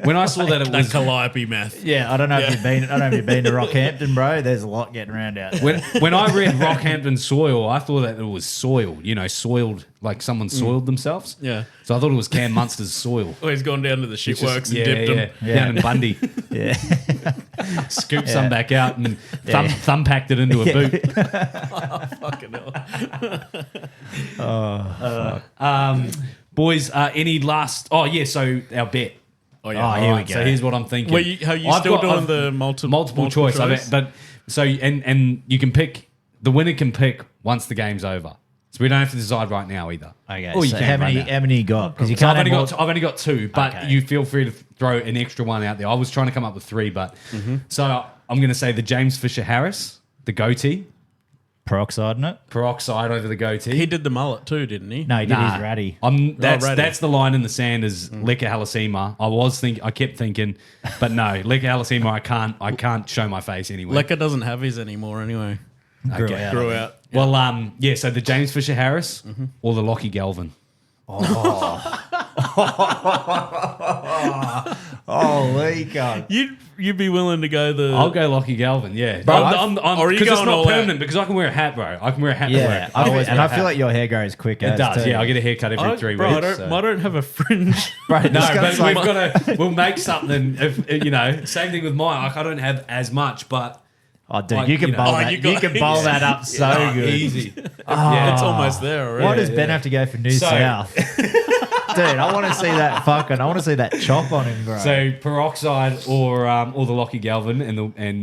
That calliope meth. Yeah, I don't know if you've been to Rockhampton, bro. There's a lot getting around out there. when I read Rockhampton soil, I thought that it was soiled. Soiled like someone soiled themselves. Yeah. So I thought it was Cam Munster's soil. Oh, he's gone down to the shit Just- works and dipped them. Yeah. Down in Bundy. Yeah. Scooped some back out and thumb packed it into a boot. Fucking hell. Boys, any last? Oh yeah, so our bet. Oh, yeah. Oh, here we Alright, go. So here's what I'm thinking. Are you still doing the multiple choice? But so and you can pick. The winner can pick once the game's over. So we don't have to decide right now either. Okay, Or you so can how right many now. how many you got? Because you So can't I've have only got 2, but Okay. you feel free to throw an extra one out there. I was trying to come up with 3, but so I'm going to say the James Fisher Harris, the goatee, peroxide in it. peroxide over the goatee. He did the mullet too, didn't he? No, he did his ratty. ratty. That's the line in the sand is Leka Halasima. I kept thinking, but no, Leka Halasima. I can't show my face anywhere. Lecker doesn't have his anymore anyway. Grew Okay. out. Grew out. Well, yeah. So the James Fisher Harris or the Lockie Galvin. Holy God. You'd be willing to go the I'll go Lockie Galvin. Yeah, Bro, I'm, or are you because it's going not all out? permanent because I can wear a hat, bro. I can wear a hat to Yeah, work. I always and wear I a feel hat. like your hair grows quick. It does. Yeah, I get a haircut every 3 bro, weeks. I don't have a fringe. Bro, No, this but guy's we've like- got to. We'll make something. If same thing with mine. Like I don't have as much, but Oh, dude, like, you can you know. bowl Oh, that. You can bowl that up so good. easy. Yeah, it's almost there already. Why does Ben have to go for New So- South? Dude, I want to see that I want to see that chop on him, bro. So peroxide or the Lockie Galvin, and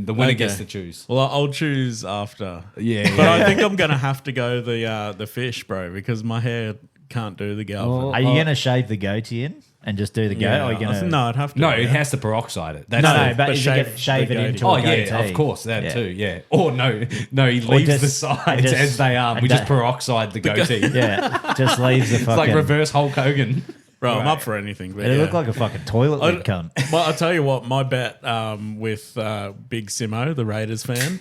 the winner Okay. gets to choose. Well, I'll choose after. Yeah, But I think I'm gonna have to go the fish, bro, because my hair can't do the Galvin. Are you going to shave the goatee in and just do the goat? Or are you going to... No, I'd have to. no, yeah. it has to peroxide it. That's No, the- no, but is he going to shave shave the it goatee. into Oh a goatee? yeah, of course that Yeah. too. Yeah. Or no, he leaves just- the sides just- as they are. We and just that- peroxide the goatee. Yeah, just leaves the It's fucking... like reverse Hulk Hogan. Bro, I'm Right. up for anything. But It yeah. looked like a fucking toilet lid cunt. Well, I'll tell you what, my bet with Big Simo, the Raiders fan,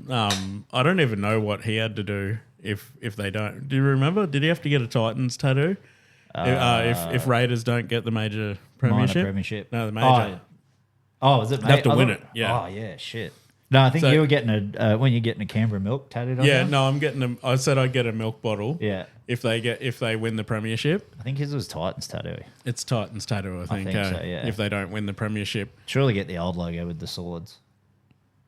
I don't even know what he had to do if they don't. Do you remember? Did he have to get a Titans tattoo? If Raiders don't get the major premiership? Minor premiership. No, the major. Oh, is it? They have to I win thought- it, yeah. Oh, yeah, shit. No, I think So- you were getting when you're getting a Canberra milk tattooed on Yeah, you. no, I'm getting them. I said I'd get a milk bottle. Yeah. If they win the premiership, I think his was Titans tattoo. it's Titans tattoo. I think. think so, yeah. If they don't win the premiership, Surely get the old logo with the swords.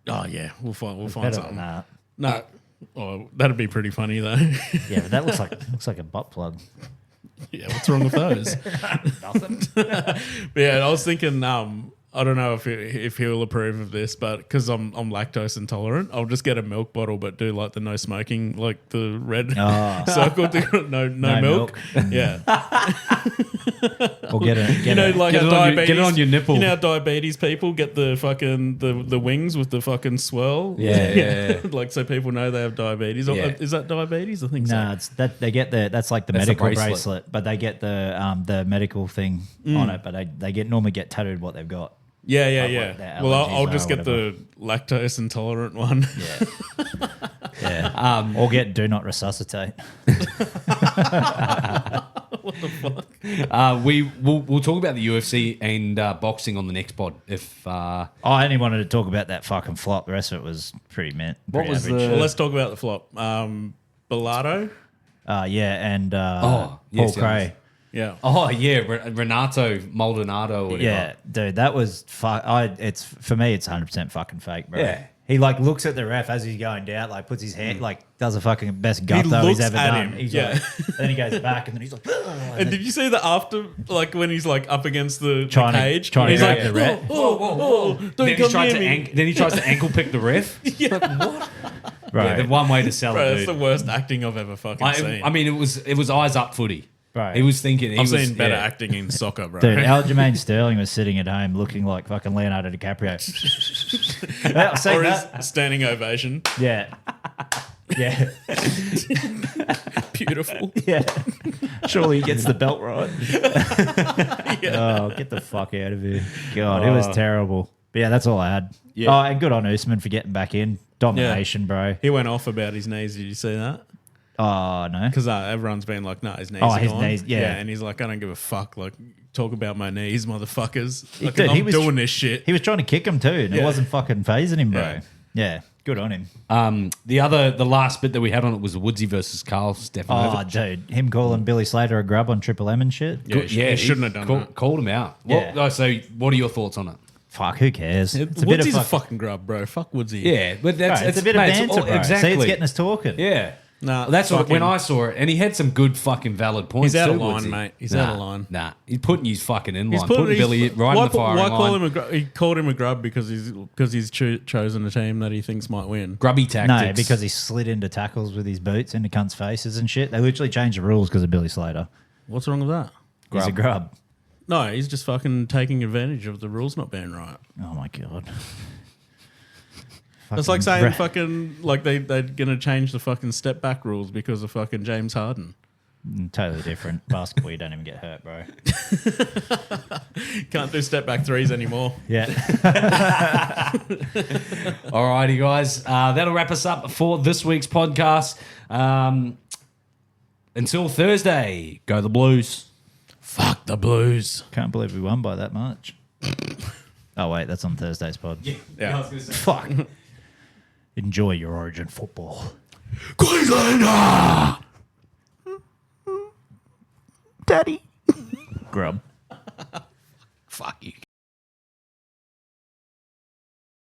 oh yeah, we'll find Better something. than that. No, Oh, that'd be pretty funny though. Yeah, but that looks like a butt plug. Yeah, what's wrong with those? Nothing. But yeah, I was thinking, I don't know if he'll approve of this, but because I'm lactose intolerant, I'll just get a milk bottle, but do like the no smoking, like the red circle, no milk. Yeah, Or get it. like Get how it on diabetes, get it on your nipple. You know, how diabetes people get the fucking the wings with the fucking swirl. Yeah. Like so people know they have diabetes. Or, Yeah. is that diabetes? I think so. No, it's that they get that's like the That's the medical bracelet. bracelet, but they get the medical thing on it, but they normally get tattooed what they've got. Yeah. their Well, allergies I'll are just or get the lactose intolerant one. Yeah. Yeah. Or get do not resuscitate. We'll talk about the UFC and boxing on the next pod. If I only wanted to talk about that fucking flop. The rest of it was pretty What was average. Well, let's talk about the flop. Bellato. Yeah, and yes, Paul Cray. Yeah. Renato Maldonado or whatever. Yeah, dude, that was it's for me. It's 100% fucking fake, bro. Yeah. He like looks at the ref as he's going down, like puts his hand, like does a fucking best gut He though he's looks ever at done. him, He's yeah. like, then he goes back and then he's like, And did you see the after, like when he's like up against the Trying to- cage? trying to he's grab like, the ref. Whoa, Then don't he come tries near to me. then he tries to ankle pick the ref. right, Yeah, the one way to sell Bro, it, that's the dude. worst acting I've ever fucking seen. I mean, it was eyes up footy. Right. He was thinking. I've seen better acting in soccer, bro. dude. Aljamain Sterling was sitting at home looking like fucking Leonardo DiCaprio. Saying or that, his standing ovation. yeah, yeah, Beautiful. yeah. Surely he gets the belt right. Oh, get the fuck out of here! God, it was terrible. But yeah, that's all I had. Yeah. Oh, and good on Usman for getting back in. Domination, bro. He went off about his knees. Did you see that? Oh no. Because everyone's been like, no, his knees Oh, are his gone. knees, yeah. And he's like, I don't give a fuck. Like, talk about my knees, motherfuckers. Like, Dude, I'm doing this shit. He was trying to kick him too, and it Yeah. wasn't fucking phasing him, bro. Yeah. Yeah, good on him. The last bit that we had on it was Woodsy versus Carl Stefanovic. Oh, dude, him calling Billy Slater a grub on Triple M and shit. Yeah, he shouldn't have done that. Called him out. Yeah. So what are your thoughts on it? Fuck, who cares? It's a bit of Woodsie's a fuck. fucking grub, bro. Fuck Woodsy. Yeah, but Bro, that's it's a bit of mate, banter, bro. Exactly. See, it's getting us talking. Yeah. Nah, That's what, fucking- when I saw it, and he had some good fucking valid points. He's out of too, line, Woodsy. mate. He's out of line. Nah, he's putting his fucking in He's line, putting Billy right in the firing why call line. him a grub? He called him a grub because he's chosen a team that he thinks might win. Grubby tactics. No, because he slid into tackles with his boots into cunts' faces and shit. They literally changed the rules because of Billy Slater. What's wrong with that? He's a grub. No, he's just fucking taking advantage of the rules not being right. Oh my god. That's like saying fucking like they're gonna change the fucking step back rules because of fucking James Harden. Totally different. Basketball, you don't even get hurt, bro. Can't do step back threes anymore. Yeah. Alrighty, guys. That'll wrap us up for this week's podcast. Until Thursday, go the Blues. Fuck the Blues. Can't believe we won by that much. Oh wait, that's on Thursday's pod. Yeah. I was gonna say. Fuck. Enjoy your Origin football. Queenslander! Daddy. Grub. Fuck you.